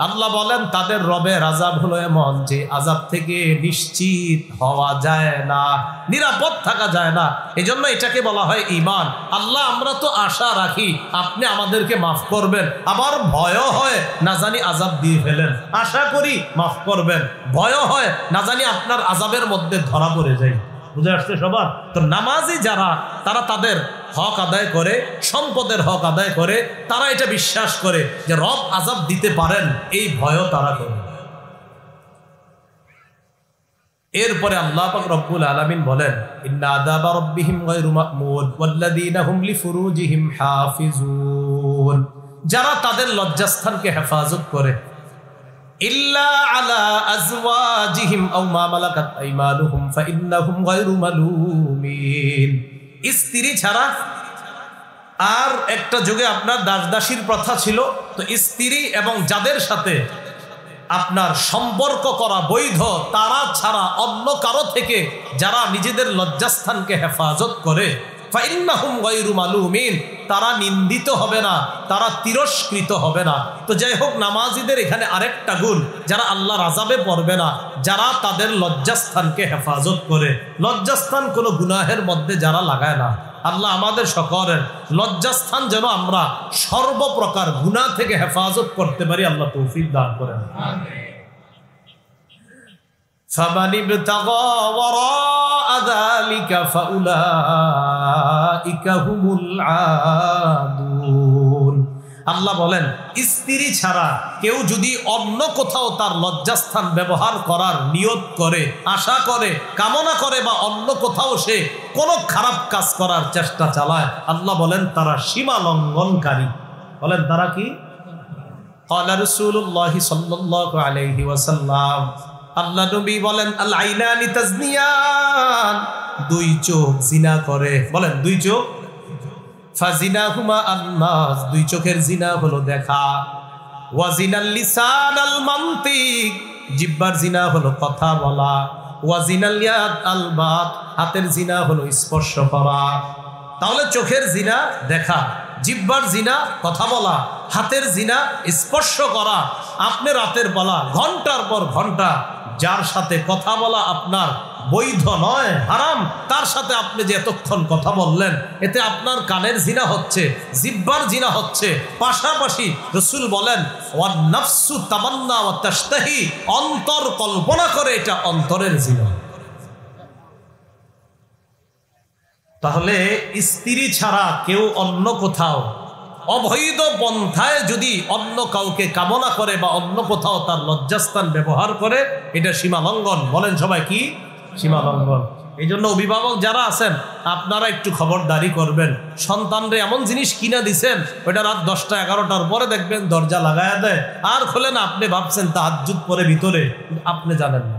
আল্লাহ বলেন তাদের রবের আযাব হলো এমন যে আযাব থেকে নিশ্চিত হওয়া যায় না, নিরাপদ থাকা যায় না। এজন্য এটাকে বলা হয় ঈমান। আল্লাহ আমরা তো আশা রাখি আপনি আমাদেরকে মাফ করবেন, আবার ভয় হয় না জানি আযাব দিয়ে ফেলেন। আশা করি মাফ করবেন, ভয় হয় না জানি আপনার আযাবের মধ্যে ধরা পড়ে যাই। বুঝে আসছে সবার? তো নামাজি যারা, তারা তাদের হক আদায় করে, সম্পদের হক আদায় করে, তারা এটা বিশ্বাস করে যে রব আযাব দিতে পারেন, এই ভয়ও তারা করে। এরপরে আল্লাহ পাক রব্বুল আলামিন বলেন ইন্না আযাবা রাব্বিহিম গায়রু মা'মুন ওয়াল্লাযীনা হুম লিফুরুজিহিম হাফিজুন, যারা তাদের লজ্জাস্থানকে হেফাজত করে, ইল্লা আলা আজওয়াজিহিম আও মা মালাকাত আইমানুহুম ফাইন্নাহুম গায়রু মালুমিন। স্ত্রী ছাড়া, আর একটা যুগে আপনার দাসদাসীর প্রথা ছিল, তো স্ত্রী এবং যাদের সাথে আপনার সম্পর্ক করা বৈধ, তারা ছাড়া অন্য কারো থেকে যারা নিজেদের লজ্জাস্থানকে হেফাজত করে, ফাইন্নাহুম গায়রু মালুমিন, তারা নিন্দিত হবে না, তারা তিরস্কৃত হবে না। তো যাই হোক, নামাজিদের এখানে আরেকটা গুণ, যারা আল্লাহর আযাবে পড়বে না, যারা তাদের লজ্জাস্থানকে হেফাজত করে। লজ্জাস্থান কোনো গুনাহের মধ্যে যারা লাগায় না। আল্লাহ আমাদের সকলের লজ্জাস্থান যেন আমরা সর্বপ্রকার গুনাহ থেকে হেফাজত করতে পারি, আল্লাহ তৌফিক দান করেন। ফামান ইবতাগা ওয়ারাআ যালিকা ফাউলাইকা হুমুল আদুন। আল্লাহ বলেন স্ত্রী ছাড়া কেউ যদি অন্য কোথাও তার লজ্জাস্থান ব্যবহার করার নিয়ত করে, আশা করে, কামনা করে বা অন্য কোথাও সে কোনো খারাপ কাজ করার চেষ্টা চালায়, আল্লাহ বলেন তারা সীমা লঙ্ঘনকারী। বলেন তারা কি? ক্বালা রাসূলুল্লাহ সাল্লাল্লাহু আলাইহি ওয়াসাল্লাম, আল্লাহ নবী বলেন আল আইনানি তাজনিয়ান, দুই চোখ জিনা করে। বলেন দুই চোখ, ফাজিনাহুমা আন-নাস, দুই চোখের জিনা হলো দেখা, ওয়া জিনাল লিসান আল মানতিক, জিহ্বার জিনা হলো কথা বলা, ওয়া জিনাল ইয়াদ আল বাত, হাতের জিনা হলো স্পর্শ করা। তাহলে চোখের জিনা দেখা, জিহ্বার জিনা কথা বলা, হাতের জিনা স্পর্শ করা। আপনি রাতের বেলা ঘন্টার পর ঘন্টা যার সাথে কথা বলা আপনার বৈধ নয়, হারাম, তার সাথে আপনি যে এতক্ষণ কথা বললেন, এতে আপনার কানের জিনা হচ্ছে, জিহ্বার জিনা হচ্ছে। পাশাপাশি রাসূল বলেন ওয়ান নাফসু তামান্না ওয়া তাশতাহি, অন্তর কল্পনা করে, এটা অন্তরের জিনা। তাহলে স্ত্রী ছাড়া কেউ অন্য কোথাও অবৈধ পন্থায় যদি অন্য কাউকে কামনা করে বা অন্য কোথাও তার লজ্জাস্থান ব্যবহার করে, এটা সীমা লঙ্ঘন। বলেন সবাই কি? সীমা লঙ্ঘন। এই জন্য অভিভাবক যারা আছেন আপনারা একটু খবরদারি করবেন। সন্তানরে এমন জিনিস কিনা দিছেন, ওইটা রাত 10টা 11টার পরে দেখবেন দরজা লাগায়া দেয়, আর খোলেন, আপনি ভাবছেন তাহাজ্জুদ পরে ভিতরে, আপনি জানেন না।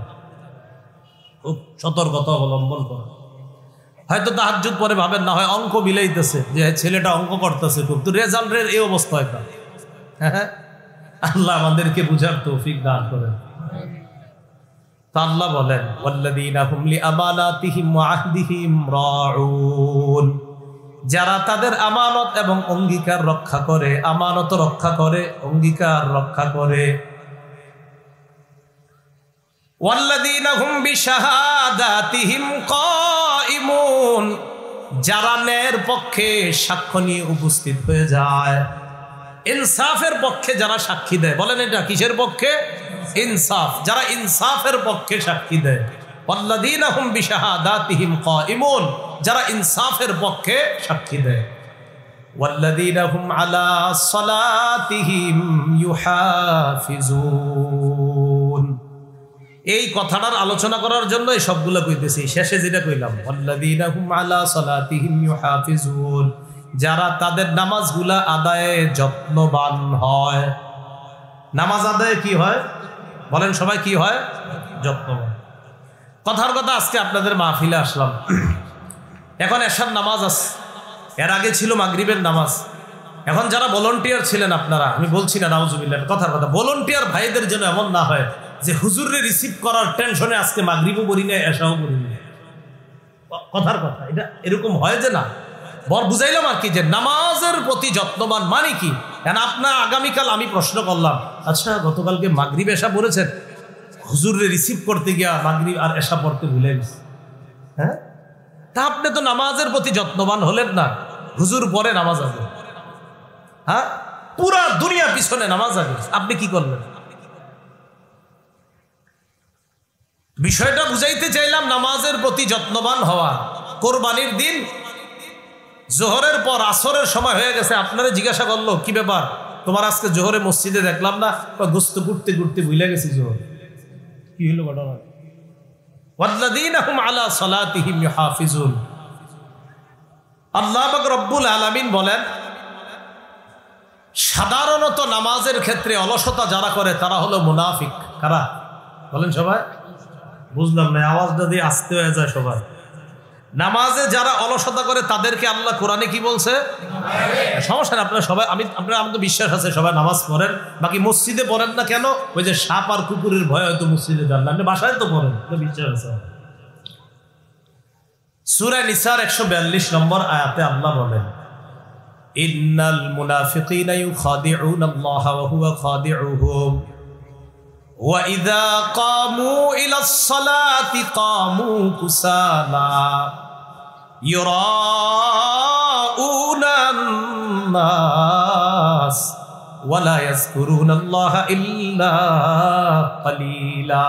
খুব সতর্কতা অবলম্বন করেন। হয়তো তাহাজ্জুদ পরে ভাবেন না হয় অঙ্ক মিলাইতেছে, যে ছেলেটা অঙ্ক করতেছে খুব, তো রেজাল্টের এই অবস্থা হয়। হ্যাঁ, আল্লাহ আমাদেরকে বুঝার তৌফিক দান করেন। তা আল্লাহ বলেন ওয়াল্লাযীনা হুম লিআমানাতিহিম ওয়া আহদিহিম রাউন, যারা তাদের আমানত এবং অঙ্গীকার রক্ষা করে, আমানত রক্ষা করে, অঙ্গীকার রক্ষা করে। ওয়াল্লাযীনা হুম বিশাহাদাতিহিম কায়িমুন, যারা ন্যায়ের পক্ষে সাক্ষ্য নিয়ে উপস্থিত হয়ে যায়, ইনসাফের পক্ষে যারা সাক্ষী দেয়। বলেন এটা কিসের পক্ষে? ইনসাফ, যারা ইনসাফের পক্ষে সাক্ষী দেয়। ওয়াল্লাযীনা হুম বিশাহাদাতিহিম কায়িমুন, যারা ইনসাফের পক্ষে সাক্ষী দেয়। ওয়াল্লাযীনা হুম আলা সালাতিহিম ইউহাফিজুন। এই কথাটার আলোচনা করার জন্য এই সবগুলো কইতেছি। শেষে যেটা কইলাম ওয়াল্লাযীনা হুম আলা সালাতিহিম ইউহাফিজুন, যারা তাদের নামাজগুলা আদায়ে যত্নবান হয়। নামাজ আদায়ে কি হয়? বলেন সবাই কি হয়? যত্নবান। কথার কথা, আজকে আপনাদের মাহফিলে আসলাম, এখন এশার নামাজ আছে, এর আগে ছিল মাগরিবের নামাজ। এখন যারা ভলান্টিয়ার ছিলেন আপনারা, আমি বলছি না নাউজুবিল্লাহ, কথার কথা, ভলান্টিয়ার ভাইদের জন্য এমন না হয় যে হুজুরে রিসিভ করার টেনশনে আজকে মাগরিবও পড়ি না, এশাও পড়ি না। কথার কথা, এটা এরকম হয় যে না, বর বুঝাইলাম আর কি, যে নামাজের প্রতি যত্নবান মানে কি। কেন আপনার আগামীকাল আমি প্রশ্ন করলাম, আচ্ছা গতকালকে মাগরিব এশা পড়েছেন? হুজুরে রিসিভ করতে গিয়া মাগরিব আর এশা পড়তে ভুলে গেছে। হ্যাঁ, তা আপনি তো নামাজের প্রতি যত্নবান হলেন না। হুজুর পরে নামাজ আগে, হ্যাঁ, পুরা দুনিয়া পিছনে নামাজ আগে, আপনি কি করলেন? বিষয়টা বুঝাইতে চাইলাম নামাজের প্রতি যত্নবান হওয়া। কোরবানির দিন জোহরের পর আসরের সময় হয়ে গেছে, আপনারা জিজ্ঞাসা করলো কি ব্যাপার তোমার, আজকে জোহরে মসজিদে দেখলাম না? গোস্ত ঘুরতে ঘুরতে ভুলে গেছি জোহর। কি হলো ঘটনা? ওয়াল্লাযীনা হুম আলা সালাতিহিম ইউহাফিজুন। আল্লাহ পাক রব্বুল আলামিন বলেন, সাধারণত নামাজের ক্ষেত্রে অলসতা যারা করে তারা হলো মুনাফিক। কারা? বলেন সবাই। বুঝলাম না, আওয়াজটা দিয়ে আসতে হয়ে যায় সবাই। নামাজে যারা অলসতা করে তাদেরকে আল্লাহ কোরআনে কি বলছে? সমস্যা না, আপনারা সবাই, আপনারা, আমাদের বিশ্বাস আছে সবাই নামাজ পড়েন, বাকি মসজিদে পড়েন না কেন? ওই যে সাপ আর কুকুরের ভয় হয়তো মসজিদে যান না, আপনি বাসায় তো পড়েন, বিশ্বাস আছে। সূরা নিসার 142 নম্বর আয়াতে আল্লাহ বলেন, ইন্নাল মুনাফিকিনা ইউখাদিউনাল্লাহা ওয়া হুয়া খাদিউহুম ওয়া ইযা কামু ইলাস সালাতি কামু কুসালা ইউরাউনান নাস ওয়া লা ইয়াযকুরুনাল্লাহা ইল্লা কালিলা।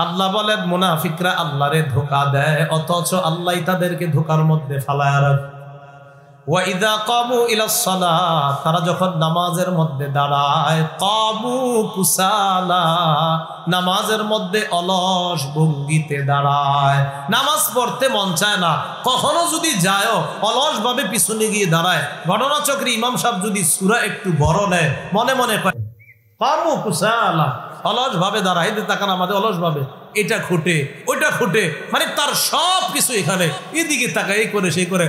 আল্লাহ বলেন মুনাফিকরা আল্লাহরে ধোঁকা দেয়, অথচ আল্লাহ তাদেরকে ধোঁকার মধ্যে ফালায় রাখে। ওয়াইদা কামু ইলাস সালাত, তারা যখন নামাজের মধ্যে দাঁড়ায়, কামু কুসালা, নামাজের মধ্যে অলস ভঙ্গিতে দাঁড়ায়। নামাজ পড়তে মন চায় না, কখনো যদি যায় অলস ভাবে পিছনে গিয়ে দাঁড়ায়। ঘটনাচক্রে ইমাম সাহেব যদি সূরা একটু বড় নেয়, মনে মনে কয় কামু কুসালা, অলস ভাবে দাঁড়ায়। তাকান আমাদের অলস ভাবে, এটা খুঁটে ওইটা খুঁটে, মানে তার সব কিছু এখানে, এদিকে তাকায়, এই করে সেই করে,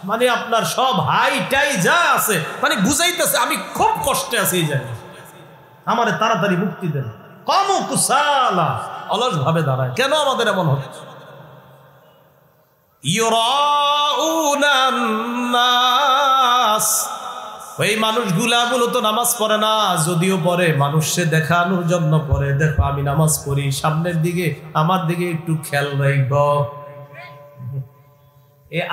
মানে আপনার সব হাইটাই যা আছে, মানে বুঝাইতেছে আমি খুব কষ্টে আছি, এই জায়গায় আমারে তাড়াতাড়ি মুক্তি দেন। কামু কুসালা, অলস ভাবে দাঁড়ায়। কেন আমাদের এমন হচ্ছে? ইউরাউনান নাস, ওই মানুষগুলা মূলত নামাজ পড়ে না, যদিও পড়ে মানুষকে দেখানোর জন্য পড়ে। দেখো আমি নামাজ পড়ি, সামনের দিকে আমার দিকে একটু খেয়াল রাখবো।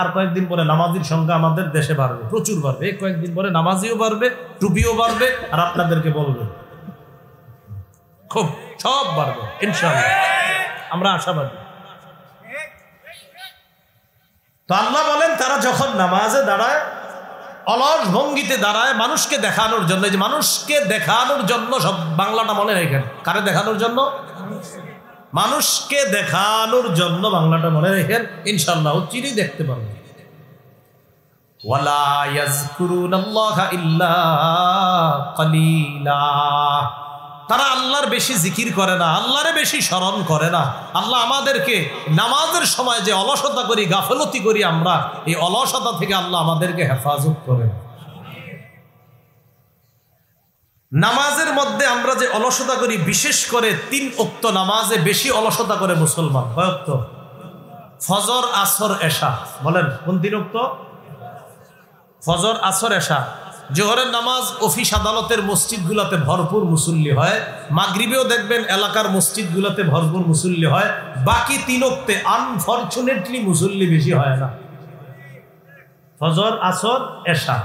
আর কয়েকদিন পরে নামাজির সংখ্যা আমাদের দেশে বাড়বে, প্রচুর বাড়বে। কয়েকদিন পরে নামাজিও বাড়বে, টুপিও বাড়বে, আর আপনাদেরকে বলবে খুব সব বাড়বে ইনশাআল্লাহ, আমরা আশাবাদী। তো আল্লাহ বলেন তারা যখন নামাজে দাঁড়ায়, অলস ভঙ্গিতে দাঁড়ায়, মানুষকে দেখানোর জন্য। যে মানুষকে দেখানোর জন্য, সব বাংলাটা মনে রেখেন, কারে দেখানোর জন্য? মানুষকে দেখানোর জন্য, বাংলাটা মনে রেখেন, ইনশাআল্লাহ চিরই দেখতে পারবেন। ওয়ালা ইয়াযকুরুনাল্লাহা ইল্লা কালিলা, তারা আল্লাহর বেশি জিকির করে না, আল্লাহরে বেশি স্মরণ করে না। আল্লাহ আমাদেরকে নামাজের সময় যে অলসতা করি, গাফলতি করি আমরা, এই অলসতা থেকে আল্লাহ আমাদেরকে হেফাজত করেন। নামাজের মধ্যে আমরা যে অলসতা করি, বিশেষ করে 3 ওয়াক্ত নামাজে বেশি অলসতা করে মুসলমান। কয় ওয়াক্ত? ফজর, আসর, এশা। বলেন কোন 3 ওয়াক্ত? ফজর, আসর, এশা। জোহরের নামাজ অফিস আদালতের মসজিদগুলোতে ভরপুর মুসল্লি হয়, মাগরিবেও দেখবেন এলাকার মসজিদগুলোতে ভরপুর মুসল্লি হয়। বাকি 3 ওয়াক্তে আনফরচুনেটলি মুসল্লি বেশি হয় না। ফজর, আসর, এশা,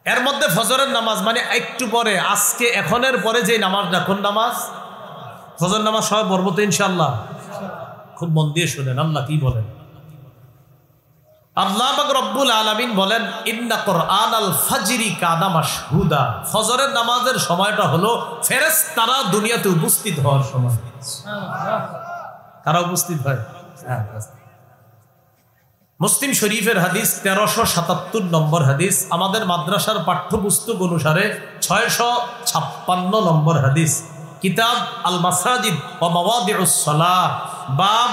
এর মধ্যে ফজরের নামাজ মানে একটু পরে, আজকে এখনের পরে যে নামাজটা, কোন নামাজ? ফজর নামাজ। সবাই পড়বো তো ইনশাআল্লাহ? খুব মন দিয়ে শুনেন আল্লাহ কি বলেন। আল্লাহ পাক রব্বুল আলামিন বলেন, ইন্না কুরআনাল ফাজরি কানা মাশহুদা, ফজরের নামাজের সময়টা হলো ফেরেশতারা দুনিয়াতে উপস্থিত হওয়ার সময়। কারা উপস্থিত হয়? মুসলিম শরীফের হাদিস, 1377 নম্বর হাদিস। আমাদের মাদ্রাসার পাঠ্যপুস্তক অনুসারে 656 নম্বর হাদিস। কিতাব আল মাসাজিদ ওয়া মাওয়াদিউস সালাহ, বাব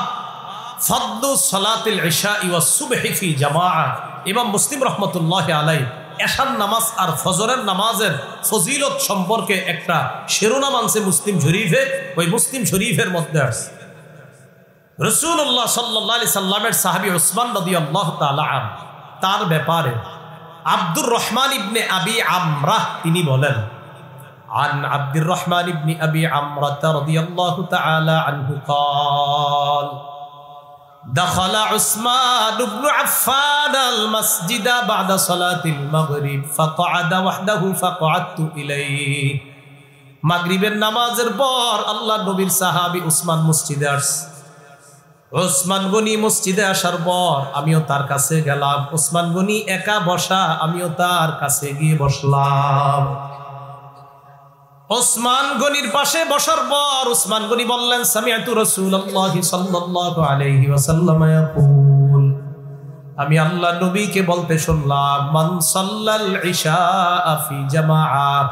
ফাদলু সালাতিল ইশা ওয়াস সুবহি ফি জামাআহ। ইমাম মুসলিম রাহমাতুল্লাহি আলাইহি এশার নামাজ আর ফজরের নামাজের ফজিলত সম্পর্কে একটা শিরোনাম আনছে মুসলিম শরীফে। ওই মুসলিম শরীফের মধ্যে আছে রাসূলুল্লাহ সাল্লাল্লাহু আলাইহি সাল্লামের সাহাবী উসমান রাদিয়াল্লাহু তাআলা আনহু, তার ব্যাপারে আব্দুর রহমান ইবনে আবি আমরাহ তিনি বলেন, আন আব্দুর রহমান ইবনে আবি আমরাহ রাদিয়াল্লাহু তাআলা আনহু قال دخل عثمان بن عفان المسجد بعد صلاة المغرب فقعد وحده فقعدت إليه। মাগরিবের নামাজের পর আল্লাহ নবীর সাহাবী উসমান মসজিদে আসছে। উসমান গনি মসজিদে আসার পর আমিও তার কাছে গেলাম। উসমান গনি একা বসা, আমিও তার কাছে গিয়ে বসলাম। উসমান গনির পাশে বসার পর উসমান গনি বললেন, সামিআতু রাসূলুল্লাহি সাল্লাল্লাহু আলাইহি ওয়াসাল্লাম ইয়াকুল, আমি আল্লাহ নবীকে বলতে শুনলাম, মান সাল্লাল ইশা ফি জামাআহ,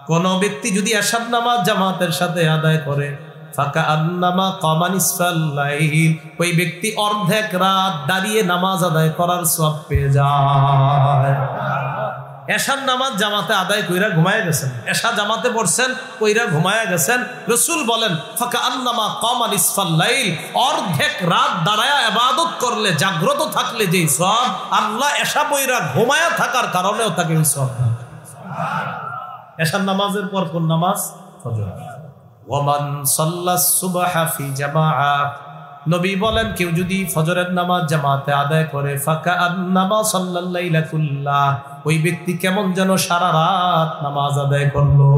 কোন ব্যক্তি যদি এশার নামাজ জামাতের সাথে আদায় করে, ফাকান্নামা কামা নিসফাল লাইল, ওই ব্যক্তি অর্ধেক রাত দাঁড়িয়ে নামাজ আদায় করার সওয়াব পেয়ে যায়। এশার নামাজ জামাতে আদায় কইরা ঘুমায় গেছেন, এশা জামাতে পড়ছেন, কইরা ঘুমায় গেছেন। রাসূল বলেন, ফাকান্নামা কামা নিসফাল লাইল, অর্ধেক রাত দাঁড়ায়া ইবাদত করলে, জাগ্রত থাকলে যেই সওয়াব, আল্লাহ এশা পড়া ঘুমায়া থাকার কারণেও তাকে ওই সওয়াব দেন। এশার নামাজের পর কোন নামাজ? ফজর। ওয়ামান সাল্লাস সুবহা ফি জামাআহ, নবী বলেন কেউ যদি ফজরের নামাজ জামাতে আদায় করে, ফাকান্নামা সাল্লাল লাইলা কুল্লাহ, ওই ব্যক্তি কেমন যেন সারা রাত নামাজ আদায় করলো।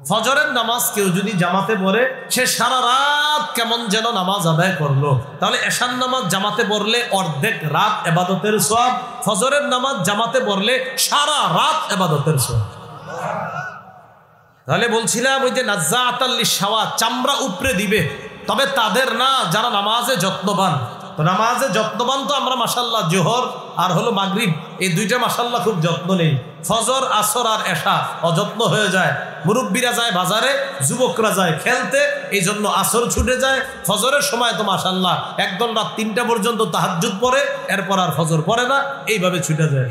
ফজরের নামাজ কেউ যদি জামাতে পড়ে সে সারা রাত কেমন যেন নামাজ আদায় করলো। তাহলে এশার নামাজ জামাতে পড়লে অর্ধেক রাত ইবাদতের সওয়াব, ফজরের নামাজ জামাতে পড়লে সারা রাত ইবাদতের সওয়াব। তাহলে বলছিলাম ওই যে নাজ্জাআতাল লিশাওয়া, চামড়া উপরে দিবে, তবে তাদের না যারা নামাজে যত্নবান। তো নামাজে যত্নবান তো আমরা মাশাআল্লাহ জোহর আর হলো মাগরিব এই দুইটা মাশাআল্লাহ খুব যত্ন নেই। ফজর, আসর আর এশা অযত্ন হয়ে যায়। মুরব্বীরা যায় বাজারে, যুবকরা যায় খেলতে, এই জন্য আসর ছুটে যায়। ফজরের সময় তো মাশাআল্লাহ একদম রাত 3টা পর্যন্ত তাহাজ্জুদ পড়ে, এরপর আর ফজর পড়ে না, এইভাবে ছুটে যায়।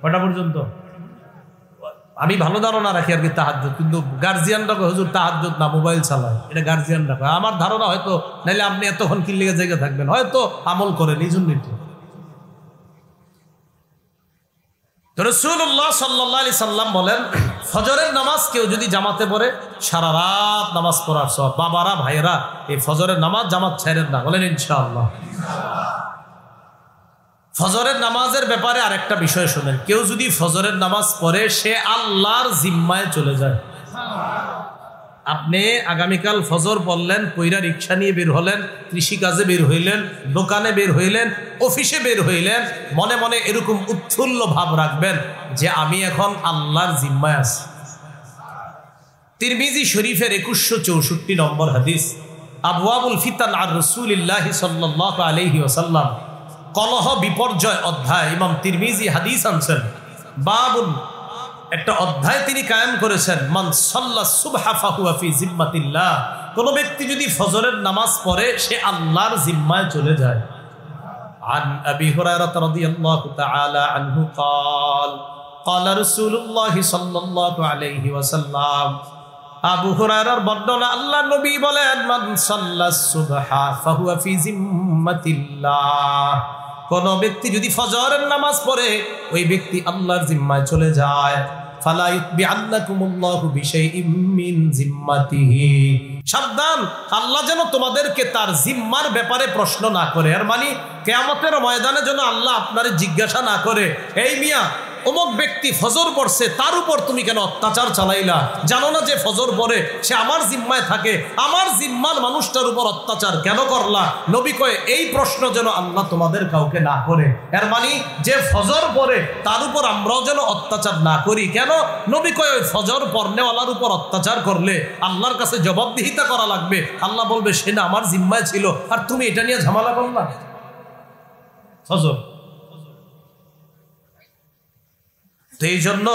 কটা পর্যন্ত? আমি ভালো ধারণা রাখি আর কি তাহাজ্জুদ, কিন্তু গার্জিয়ানরা হুজুর তাহাজ্জুদ না, মোবাইল চালায়, এটা গার্জিয়ানরা কয়। আমার ধারণা হয়তো নাইলে আপনি এতক্ষণ কি লেগে জায়গা থাকবেন, হয়তো আমল করেন এই জন্যই। তো রাসূলুল্লাহ সাল্লাল্লাহু আলাইহি সাল্লাম বলেন, ফজরের নামাজ কেউ যদি জামাতে পড়ে সারা রাত নামাজ পড়ার সওয়াব। বাবারা, ভাইয়েরা, এই ফজরের নামাজ জামাত ছাড়েন না, বলেন ইনশাআল্লাহ। ফজরের নামাজের ব্যাপারে আরেকটা বিষয় শুনেন, কেউ যদি ফজরের নামাজ পড়ে সে আল্লাহর জিম্মায় চলে যায়। আপনি আগামীকাল ফজর পড়লেন, পয়রা রিক্সা নিয়ে বের হলেন, কৃষিকাজে বের হইলেন, দোকানে বের হইলেন, অফিসে বের হইলেন, মনে মনে এরকম উৎফুল্ল ভাব রাখবেন যে আমি এখন আল্লাহর জিম্মায় আছি। তিরমিজি শরীফের 2164 নম্বর হাদিস, আবওয়াবুল ফিতান আর রাসূলিল্লাহি সাল্লাল্লাহু আলাইহি ওয়াসাল্লাম, কলহ বিপর্যয় অধ্যায়, ইমাম তিরমিজি হাদিস আনছেন। বাবুন, একটা অধ্যায় তিনি কায়েম করেছেন, মান সাল্লা সুবহা ফাহুয়া ফি জিম্মাতিল্লাহ, কোন ব্যক্তি যদি ফজরের নামাজ পড়ে সে আল্লাহর জিম্মায় চলে যায়। আন আবি হুরায়রা রাদিয়াল্লাহু তাআলা আনহু قال قال رسول الله সাল্লাল্লাহু আলাইহি ওয়াসাল্লাম, আবু হুরায়রার বর্ণনা, আল্লাহর নবী বলেন, মান সাল্লা সুবহা ফাহুয়া ফি জিম্মাতিল্লাহ, কোন ব্যক্তি যদি ফজরের নামাজ পড়ে ওই ব্যক্তি আল্লাহর জিম্মায় চলে যায়। ফালা ইউতবিআন্নাকুমুল্লাহু বিশাইইম মিন জিম্মাতিহি, সাবধান, আল্লাহ যেন তোমাদেরকে তার জিম্মার ব্যাপারে প্রশ্ন না করে। আর মানে কিয়ামতের ময়দানে যেন আল্লাহ আপনারে জিজ্ঞাসা না করে, এই মিয়া অমুক ব্যক্তি ফজর পড়ছে, তার উপর তুমি কেন অত্যাচার চালাইলা? জানো না যে ফজর পড়ে সে আমার জিম্মায় থাকে, আমার জিম্মার মানুষটার উপর অত্যাচার কেন করলা? নবী কয় এই প্রশ্ন যেন আল্লাহ তোমাদের কাউকে না করে। এর মানে যে ফজর পড়ে তার উপর আমরাও যেন অত্যাচার না করি। কেন? নবী কয় ওই ফজর পড়নেওয়ালার উপর অত্যাচার করলে আল্লাহর কাছে জবাবদিহিতা করা লাগবে। আল্লাহ বলবে সে না আমার জিম্মায় ছিল, আর তুমি এটা নিয়ে ঝামেলা করলা। ফজর তো এই জন্য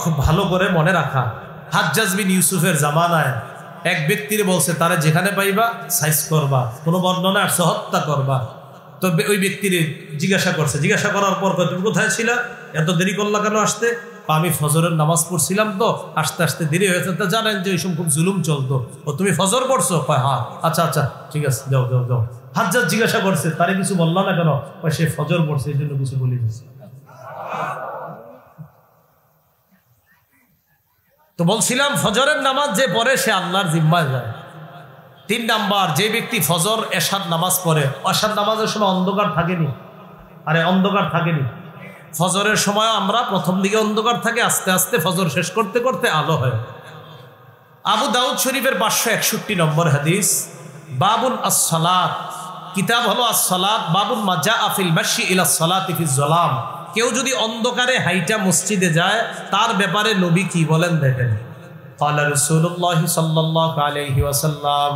খুব ভালো করে মনে রাখা, হাজ্জাজ বিন ইউসুফের জামানায় এক ব্যক্তির বলছে তারা যেখানে পাইবা সাইজ করবা, কোনো বর্ণনা আসছে হত্যা করবা। তো ওই ব্যক্তির জিজ্ঞাসা করছে, জিজ্ঞাসা করার পর তুমি কোথায় ছিলা, এত দেরি করলা কেন আসতে? আমি ফজরের নামাজ পড়ছিলাম, তো আসতে আসতে দেরি হয়েছে। তো জানেন যে ওই সময় খুব জুলুম চলতো। ও তুমি ফজর পড়ছো? হ্যাঁ। আচ্ছা আচ্ছা ঠিক আছে, যাও যাও যাও। হাজ্জাজ জিজ্ঞাসা করছে তারে কিছু বললা না কেন? সে ফজর পড়ছে এই জন্য কিছু বলি দিচ্ছে। তো বলছিলাম ফজরের নামাজ যে পড়ে সে আল্লাহর জিম্মায় যায়। 3 নাম্বার, যে ব্যক্তি ফজর এশার নামাজ পড়ে, এশার নামাজের সময় অন্ধকার থাকেনি। আরে অন্ধকার থাকেনি, ফজরের সময় আমরা প্রথম দিকে অন্ধকার থাকে, আস্তে আস্তে ফজর শেষ করতে করতে আলো হয়। আবু দাউদ শরীফের 561 নম্বর হাদিস, বাবুন আস-সালাত, কিতাব হলো আস-সালাত, বাবুন মা জাআ ফিল মাশি ইলা সালাতি ফিজ যালাম, কেউ যদি অন্ধকারে হাইটা মসজিদে যায় তার ব্যাপারে নবী কি বলেন দেখেন। ক্বালা রাসূলুল্লাহ সাল্লাল্লাহু আলাইহি ওয়াসাল্লাম,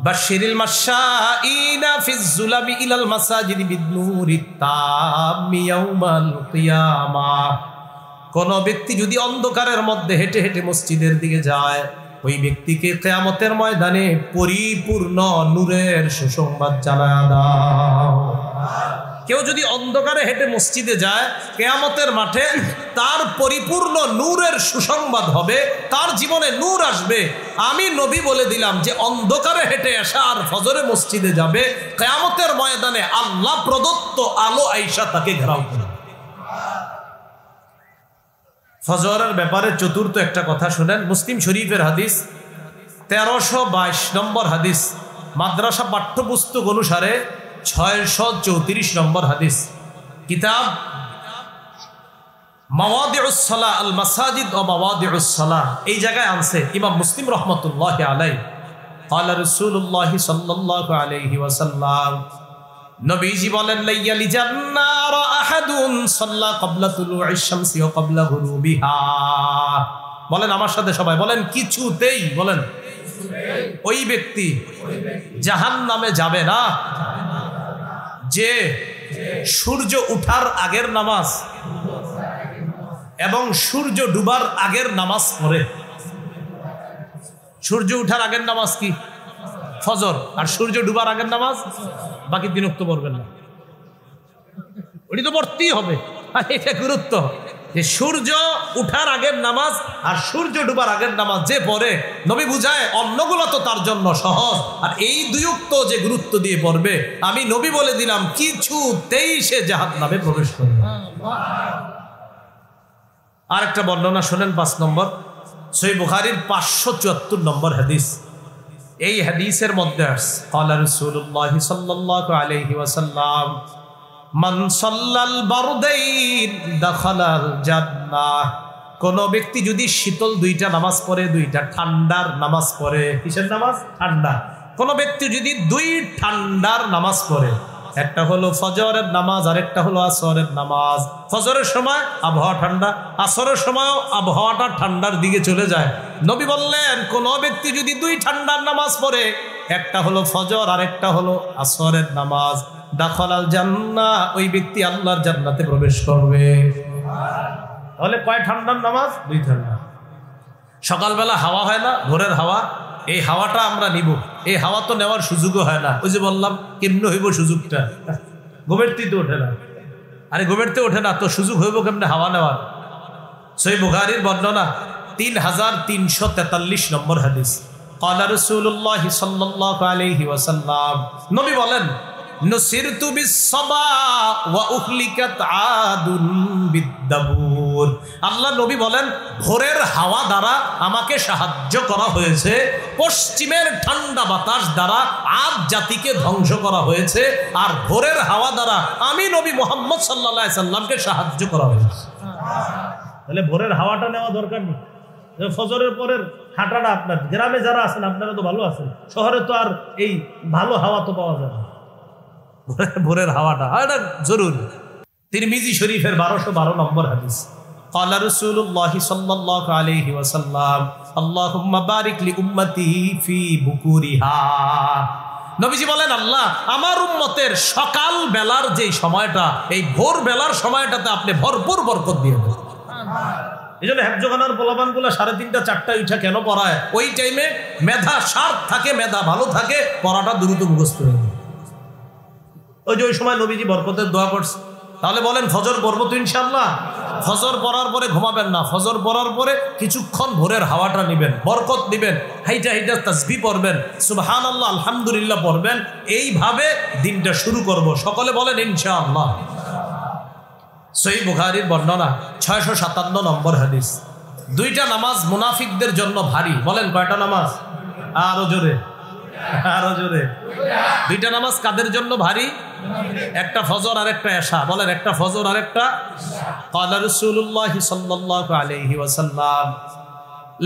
বাশশিরিল মাশাঈনা ফিজ যুলামি ইলাল মাসাজিদি বিন-নূরিত তাম্মি ইয়াউমাল কিয়ামাহ, কোন ব্যক্তি যদি অন্ধকারের মধ্যে হেঁটে হেঁটে মসজিদের দিকে যায় ওই ব্যক্তিকে কিয়ামতের ময়দানে পরিপূর্ণ নূরের সুসংবাদ জানায়া দাও। কেউ যদি অন্ধকারে হেঁটে মসজিদে যায় কিয়ামতের মাঠে তার পরিপূর্ণ নূরের সুসংবাদ হবে, তার জীবনে নূর আসবে। আমি নবী বলে দিলাম যে অন্ধকারে হেঁটে আসা আর ফজরে মসজিদে যাবে, কিয়ামতের ময়দানে আল্লাহ প্রদত্ত আলো আইসা তাকে ঘেরাও করবে। ফজরের ব্যাপারে চতুর্থ একটা কথা শুনেন, মুসলিম শরীফের হাদিস 1322 নম্বর হাদিস, মাদ্রাসা পাঠ্যপুস্তক অনুসারে 634 নম্বর হাদিস, কিতাব মাওয়াদিউস সালাহ আল মাসাজিদ ও মাওয়াদিউস সালাহ এই জায়গায় আনছে ইমাম মুসলিম রহমতুল্লাহি আলাইহি ক্বালা রাসূলুল্লাহ সাল্লাল্লাহু আলাইহি ওয়াসাল্লাম নবীজি বলেন লাইয়ালি জান্নার আহাদুন সাল্লা ক্বাবলা তুলুইশ শামসি ওয়া ক্বাবলা গুরুবিহা। বলেন আমার সাথে সবাই বলেন, কিছুতেই বলেন ওই ব্যক্তি জাহান্নামে যাবে না যে সূর্য উঠার আগের নামাজ এবং সূর্য ডুবার আগের নামাজ পড়ে। সূর্য উঠার আগের নামাজ কি? ফজর। আর সূর্য ডুবার আগের নামাজ বাকি দিন উক্ত পড়বেন না, ওটি তো পড়তেই হবে। আর এটা গুরুত্ব যে সূর্য উঠার আগের নামাজ আর সূর্য ডুবার আগের নামাজ যে পড়ে, নবী বুঝায় অন্যগুলো তো তার জন্য সহজ, আর এই দুই উক্ত যে গুরুত্ব দিয়ে পড়বে, আমি নবী বলে দিলাম কিছুতেই সে জাহান্নামে প্রবেশ করবে। আর একটা বর্ণনা শোনেন, 5 নম্বর সহিহ বুখারীর 574 নম্বর হাদিস। এই হাদিসের মধ্যে আছে ক্বালা রাসূলুল্লাহ সাল্লাল্লাহু আলাইহি ওয়াসাল্লাম মান সাল্লাল বারদাইন দাখালাল জান্নাহ। কোন ব্যক্তি যদি শীতল 2টা নামাজ পড়ে, 2টা ঠান্ডার নামাজ পড়ে, কিসের নামাজ? ঠান্ডা। কোন ব্যক্তি যদি 2 ঠান্ডার নামাজ পড়ে, একটা হলো ফজরের নামাজ আর একটা হলো আসরের নামাজ। ফজরের সময় আবহাওয়া ঠান্ডা, আসরের সময় আবহাওয়াটা ঠান্ডার দিকে চলে যায়। নবী বললেন কোন ব্যক্তি যদি 2 ঠান্ডার নামাজ পড়ে, একটা হলো ফজর আর একটা হলো আসরের নামাজ, দাখালাল জান্নাহ, ওই ব্যক্তি আল্লাহর জান্নাতে প্রবেশ করবে। তাহলে কয় ঠান্ডার নামাজ? 2 ঠান্ডা। সকালবেলা হাওয়া হয় না, ভোরের হাওয়া, এই হাওয়াটা আমরা নিব। এই হাওয়া তো নেওয়ার সুযোগও হয় না। ওই যে বললাম কেমনে হইব সুযোগটা? ঘুমেরতেই তো ওঠে না। আরে ঘুমেরতে ওঠে না তো সুযোগ হইব কেমনে হাওয়া নেওয়ার? সহিহ বুখারীর বর্ণনা 3343 নম্বর হাদিস। ক্বালা রাসূলুল্লাহ সাল্লাল্লাহু আলাইহি ওয়াসাল্লাম, নবী বলেন নুসিরতু বিস-সাবা ওয়া উহলিকাত আদুন বিদ-দাবুর। আল্লাহ নবী বলেন ভোরের হাওয়া দ্বারা আমাকে সাহায্য করা হয়েছে, পশ্চিমের ঠান্ডা বাতাস দ্বারা আদ জাতিকে ধ্বংস করা হয়েছে, আর ভোরের হাওয়া দ্বারা আমি নবী মুহাম্মদ সাল্লাল্লাহু আলাইহি সাল্লামকে সাহায্য করা হয়েছে। তাহলে ভোরের হাওয়াটা নেওয়া দরকার নেই। ফজরের পরের হাঁটাটা আপনার গ্রামে যারা আছেন আপনারা তো ভালো আছেন, শহরে তো আর এই ভালো হাওয়া তো পাওয়া যায় না। ভোরের হাওয়াটা এটা জরুরি। তিরমিজি শরীফের 1212 নম্বর হাদিস। ক্বালা রাসূলুল্লাহ সাল্লাল্লাহু আলাইহি ওয়াসাল্লাম আল্লাহুম্মা বারিক লি উম্মতি ফি বুকুরিহা। নবীজি বলেন আল্লাহ আমার উম্মতের সকাল বেলার যে সময়টা, এই ভোর বেলার সময়টাতে আপনি ভরপুর বরকত দিয়ে দেন। এই জন্য হেফজখানার পোলাপানগুলো 3:30 4টা উঠা কেন পড়ায়? ওই টাইমে মেধা শার্প থাকে, মেধা ভালো থাকে, পড়াটা দ্রুত মুখস্থ হয়ে যায়। ওই যে ওই সময় নবীজি বরকতের দোয়া করছে। তাহলে বলেন ফজর পড়বো তো ইনশাআল্লাহ? ফজর পড়ার পরে ঘুমাবেন না, ফজর পড়ার পরে কিছুক্ষণ ভোরের হাওয়াটা নেবেন, বরকত নেবেন, হাইটা হাইটা তাসবিহ পড়বেন, সুবহানাল্লাহ আলহামদুলিল্লাহ পড়বেন। এইভাবে দিনটা শুরু করব। সকলে বলেন ইনশাআল্লাহ। সহিহ বুখারীর বর্ণনা 657 নম্বর হাদিস। 2টা নামাজ মুনাফিকদের জন্য ভারী। বলেন কয়টা নামাজ? আরো জোরে, আরো জোরে। 2টা নামাজ কাদের জন্য ভারী? একটা ফজর আর একটা এশা। বলেন একটা ফজর আর একটা। ক্বালা রাসূলুল্লাহ সাল্লাল্লাহু আলাইহি ওয়াসাল্লাম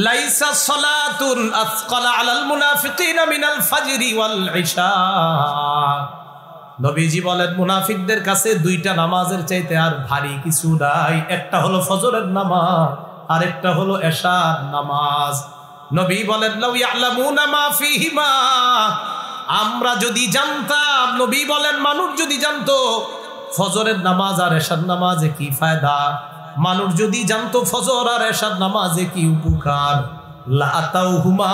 লাইসা সালাতুন আথকালা আলাল মুনাফিকিনা মিনাল ফাজরি ওয়াল ইশা। নবীজি বলেন মুনাফিকদের কাছে 2টা নামাজের চাইতে আর ভারী কিছু নাই। একটা হলো ফজরের নামাজ আর একটা হলো এশার নামাজ। নবী বলেন লাউ ইয়ালামুনা মা ফীহিমা, আমরা যদি জানতাম, নবী বলেন মানুষ যদি জানতো ফজরের নামাজ আর এশার নামাজে কি ফায়দা, মানুষ যদি জানতো ফজর আর এশার নামাজে কি উপকার, লাতাউহুমা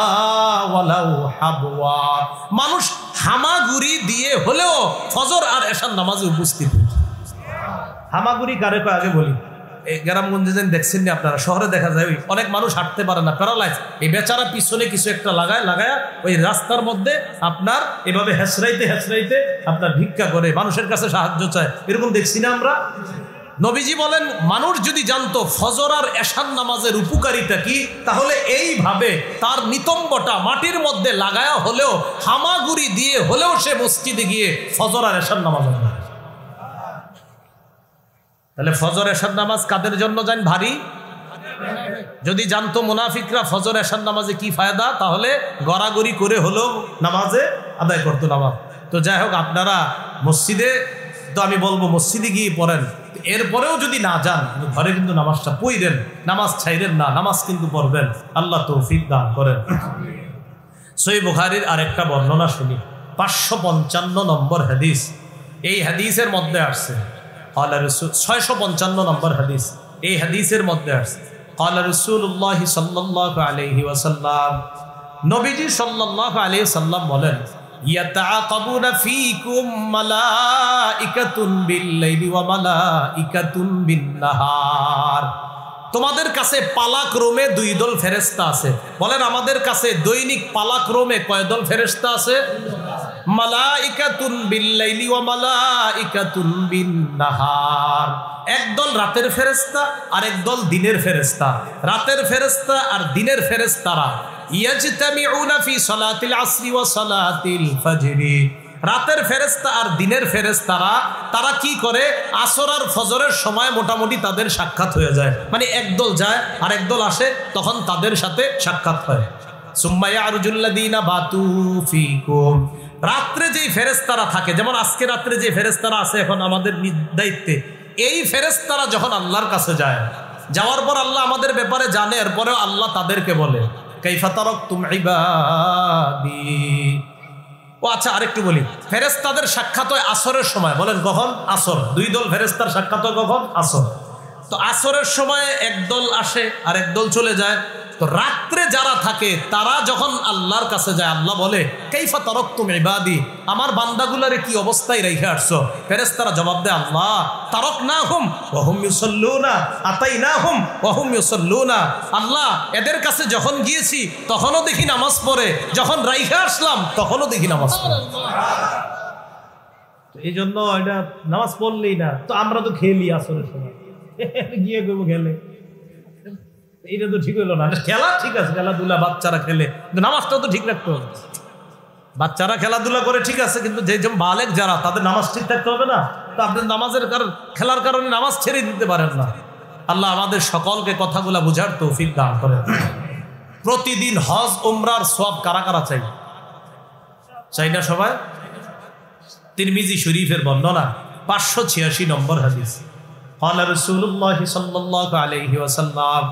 ওয়ালাউ হাবওয়া, মানুষ হামাগুড়ি দিয়ে হলেও ফজর আর এশার নামাজে উপস্থিত। হামাগুড়ি কারে কয় আগে বলি। এই গ্রামগঞ্জে যেন দেখছেন না আপনারা, শহরে দেখা যায় অনেক মানুষ হাঁটতে পারে না, প্যারালাইজ। এই বেচারা পিছনে কিছু একটা লাগায় ওই রাস্তার মধ্যে আপনার এভাবে হেসরাইতে হেসরাইতে আপনার ভিক্ষা করে, মানুষের কাছে সাহায্য চায়, এরকম দেখছি না আমরা। নবীজি বলেন মানুষ যদি জানতো ফজর আর এশার নামাজের উপকারিতা কি, তাহলে এইভাবে তার নিতম্বটা মাটির মধ্যে লাগায়া হলেও, হামাগুড়ি দিয়ে হলেও সে মসজিদে গিয়ে ফজর আর এশার নামাজ পড়বে। তাহলে ফজর এশার নামাজ কাদের জন্য জান ভারী? যদি জানতো মুনাফিকরা ফজর এশার নামাজে কি ফায়দা, তাহলে গড়াগড়ি করে হলেও নামাজে আদায় করতো নামাজ। তো যাই হোক, আপনারা মসজিদে, তো আমি বলবো মসজিদে গিয়ে পড়েন, এরপরেও যদি না যান ঘরে কিন্তু নামাজটা পড়েন, নামাজ ছাইরেন না, নামাজ কিন্তু পড়বেন। আল্লাহ তৌফিক দান করেন। সহিহ বুখারীর আরেকটা বর্ণনা শুনি, 555 নম্বর হাদিস। এই হাদিসের মধ্যে আসছে, 655 নম্বর হাদিস। এই হাদিসের মধ্যে আসছে ক্বালা রাসূলুল্লাহ সাল্লাল্লাহু আলাইহি ওয়াসাল্লাম, নবীজি সাল্লাল্লাহু আলাইহি ওয়াসাল্লাম বলেন, ইয়াতাআকাবুনা ফীকুম মালাইকাতুন বিল-লাইলি ওয়া মালাইকাতুন বিন-নাহার। তোমাদের কাছে পালাক্রমে 2 দল ফেরেশতা আছে। বলেন, আমাদের কাছে দৈনিক পালাক্রমে কয় দল ফেরেশতা আছে? মালাইকাতুন বিল-লাইলি ওয়া মালাইকাতুন বিন-নাহার। একদল রাতের ফেরেশতা আর একদল দিনের ফেরেশতা। রাতের ফেরেশতা আর দিনের ফেরেশতারা ইয়াজতামিউনা ফি সালাতিল আসরি ওয়া সালাতিল ফজরি। রাতের ফেরেশতা আর দিনের ফেরেশতারা তারা কি করে? আসর আর ফজরের সময় মোটামুটি তাদের সাক্ষাৎ হয়ে যায়। মানে একদল যায় আর একদল আসে, তখন তাদের সাথে সাক্ষাৎ হয়। সুম্মা ইয়ারজুল্লাযিনা বাতু ফীকুম। রাত্রে যেই ফেরেশতারা থাকে, যেমন আজকে রাত্রে যে ফেরেশতারা আছে এখন আমাদের দায়িত্বে, এই ফেরেশতারা যখন আল্লাহর কাছে যায়, যাওয়ার পর আল্লাহ আমাদের ব্যাপারে জানে, এরপরেও আল্লাহ তাদেরকে বলে, কাইফা তারাকতুম ইবাদি। ও আচ্ছা, আরেকটু বলি, ফেরেশতাদের সাক্ষাৎ হয় আসরের সময়। বলেন কখন? আসর। 2 দল ফেরেশতার সাক্ষাৎ হয় কখন? আসর। তো আসরের সময় একদল আসে আর একদল চলে যায়। তো রাত্রে যারা থাকে তারা যখন আল্লাহর কাছে যায়, আল্লাহ বলে, কাইফা তারাকতুম ইবাদি, আমার বান্দাগুলারে কি অবস্থায় রেখে আসছো? ফেরেশতারা জবাব দেয়, আল্লাহ তারাকনাহুম ওয়া হুম ইউসাল্লুনা আতাইনাহুম ওয়া হুম ইউসাল্লুনা। আল্লাহ, এদের কাছে যখন গিয়েছি তখনও দেখি নামাজ পড়ে, যখন রাইখা আসলাম তখনও দেখি নামাজ পড়ে। এই জন্য এটা নামাজ পড়লেই না, তো আমরা তো খেলি আসরের সময় গিয়ে করবো খেলে, এইটা তো ঠিক হইলো না। খেলা ঠিক আছে, খেলাধুলা বাচ্চারা খেলে, কিন্তু নামাজটাও তো ঠিক রাখতে হবে। বাচ্চারা খেলাধুলা করে ঠিক আছে, কিন্তু যে বালেক যারা, তাদের নামাজ ঠিক থাকতে হবে না? তো আপনি নামাজের খেলার কারণে নামাজ ছেড়ে দিতে পারেন না। আল্লাহ আমাদের সকলকে কথাগুলা বুঝার তৌফিক দান করেন। প্রতিদিন হজ উমরার সওয়াব কারা কারা চাই? চাই না সবাই? তিরমিজি শরীফের বর্ণনা, 586 নম্বর হাদিস। ক্বালা রাসূলুল্লাহ সাল্লাল্লাহু আলাইহি ওয়াসাল্লাম,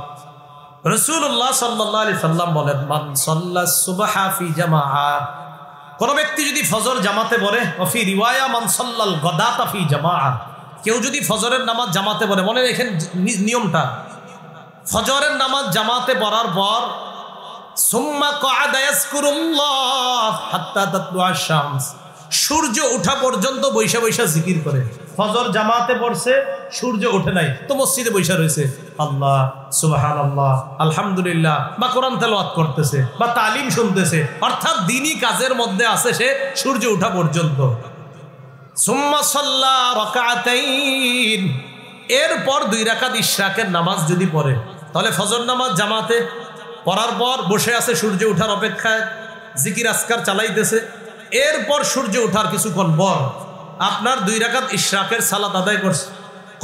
রাসূলুল্লাহ সাল্লাল্লাহু আলাইহি সাল্লাম বলেন, মান সাল্লাস সুবহা ফি জামাআ, কোন ব্যক্তি যদি ফজর জামাতে পড়ে, ওয়া ফি রিওয়ায়া মান সাল্লাল গাদাতা ফি জামাআ, কেউ যদি ফজরের নামাজ জামাতে পড়ে। মনে রাখেন নিয়মটা, ফজরের নামাজ জামাতে পড়ার পর সুম্মা ক্বাদা ইয়াজকুরুল্লাহ হাত্তা তাতলুআ শামস, সূর্য ওঠা পর্যন্ত বৈশা বৈশা জিকির করে। ফজর জামাতে পড়ছে, সূর্য ওঠে নাই, তো মসজিদে বৈশা রয়েছে, আল্লাহ সুবহানাল্লাহ আলহামদুলিল্লাহ, বা কোরআন তেলাওয়াত করতেছে বা তালিম শুনতেছে, অর্থাৎ দ্বীনি কাজের মধ্যে আছে সে সূর্য ওঠা পর্যন্ত। সুম্মা সাল্লা রাকাতাইন, এরপর 2 রাকাত ইশরাকের নামাজ যদি পড়ে, তাহলে ফজর নামাজ জামাতে পড়ার পর বসে আছে সূর্য ওঠার অপেক্ষায়, জিকির আজকার চালাইতেছে। এরপর সূর্য ওঠার কিছুক্ষণ পর আপনার 2 রাকাত ইশরাকের সালাত আদায় করছে।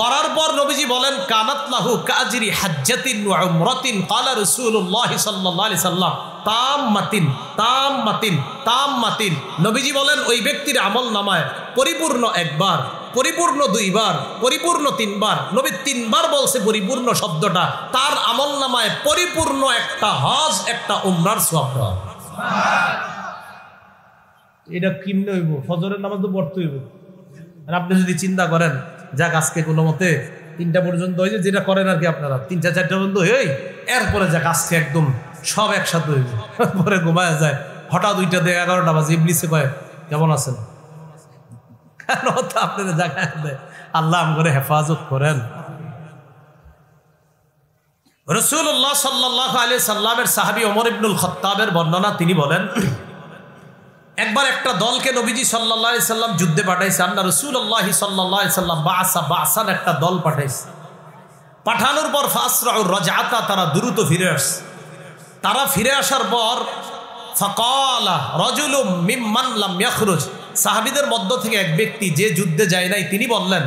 করার পর নবীজি বলেন, কানাত লাহু কাজরি হাজ্জাতিন ওয়া উমরাতিন। ক্বালা রাসূলুল্লাহ সাল্লাল্লাহু আলাইহি সাল্লাম, তাম্মাতিন তাম্মাতিন তাম্মাতিন। নবীজি বলেন, ওই ব্যক্তির আমল নামায় পরিপূর্ণ 1 বার, পরিপূর্ণ 2 বার, পরিপূর্ণ 3 বার। নবী 3 বার বলছে পরিপূর্ণ শব্দটা, তার আমল নামায় পরিপূর্ণ একটা হজ, একটা উমরার সওয়াব দেওয়া। এটা কিমনে হইব? ফজরের নামাজ তো পড়তে হইব। আর আপনি যদি চিন্তা করেন, যাক আজকে কোনো মতে 3টা পর্যন্ত হয়েছে, যেটা করেন আর কি আপনারা 3টা 4টা পর্যন্ত হই, এরপরে যাক আজকে একদম সব একসাথে হইব, পরে ঘুমায় যায়। হঠাৎ 2টা থেকে 11টা বাজে ইবলিসে কয়, কেমন আছেন? কেন তো আপনাদের জায়গায় দেয়। আল্লাহ করে হেফাজত করেন। রাসূলুল্লাহ সাল্লাল্লাহু আলাইহি সাল্লামের সাহাবী ওমর ইবনুল খাত্তাবের বর্ণনা, তিনি বলেন, একবার একটা দলকে নবীজি সাল্লাল্লাহু আলাইহি সাল্লাম যুদ্ধে পাঠাইছে। আন্না রাসূলুল্লাহ সাল্লাল্লাহু আলাইহি সাল্লাম বাসান, একটা দল পাঠাইছে। পাঠানোর পর ফাসরাউর রাজআতা, তারা দ্রুত ফিরে আসছে। তারা ফিরে আসার পর ফাকালা রাজুলুম মিম্মান লাম ইয়াখরুজ, সাহাবীদের মধ্য থেকে এক ব্যক্তি যে যুদ্ধে যায় নাই, তিনি বললেন,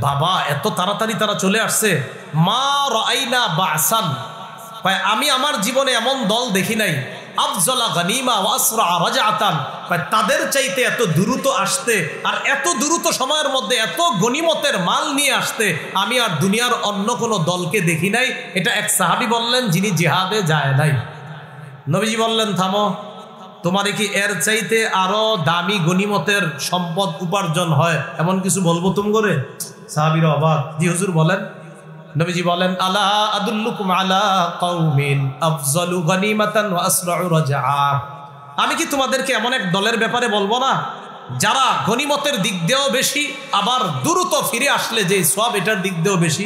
বাবা এত তাড়াতাড়ি তারা চলে আসছে। মা রাআইনা বাসান, আমি আমার জীবনে এমন দল দেখি নাই আফজলা গানিমা ওয়া আসরা রাজাতান, তাদের চাইতে এত দ্রুত আসতে আর এত দ্রুত সময়ের মধ্যে এত গনিমতের মাল নিয়ে আসতে আমি আর দুনিয়ার অন্য কোনো দলকে দেখি নাই। এটা এক সাহাবী বললেন যিনি জিহাদে যায় নাই। নবীজি বললেন থামো, তোমার কি এর চাইতে আরো দামি গনিমতের সম্পদ উপার্জন হয় এমন কিছু বলবো তুমি করে? সাহাবীরা অবাক। জি হুজুর বলেন। নবীজি বলেন আলা আদুল্লুকুম আলা কওমিন আফজালু গানিমাতান ওয়া আসরাউ রাজআ, আমি কি তোমাদেরকে এমন এক দলের ব্যাপারে বলবো না যারা গনিমতের দিক দিয়েও বেশি আবার দ্রুত ফিরে আসলে যে সওয়াব এটার দিক দিয়েও বেশি?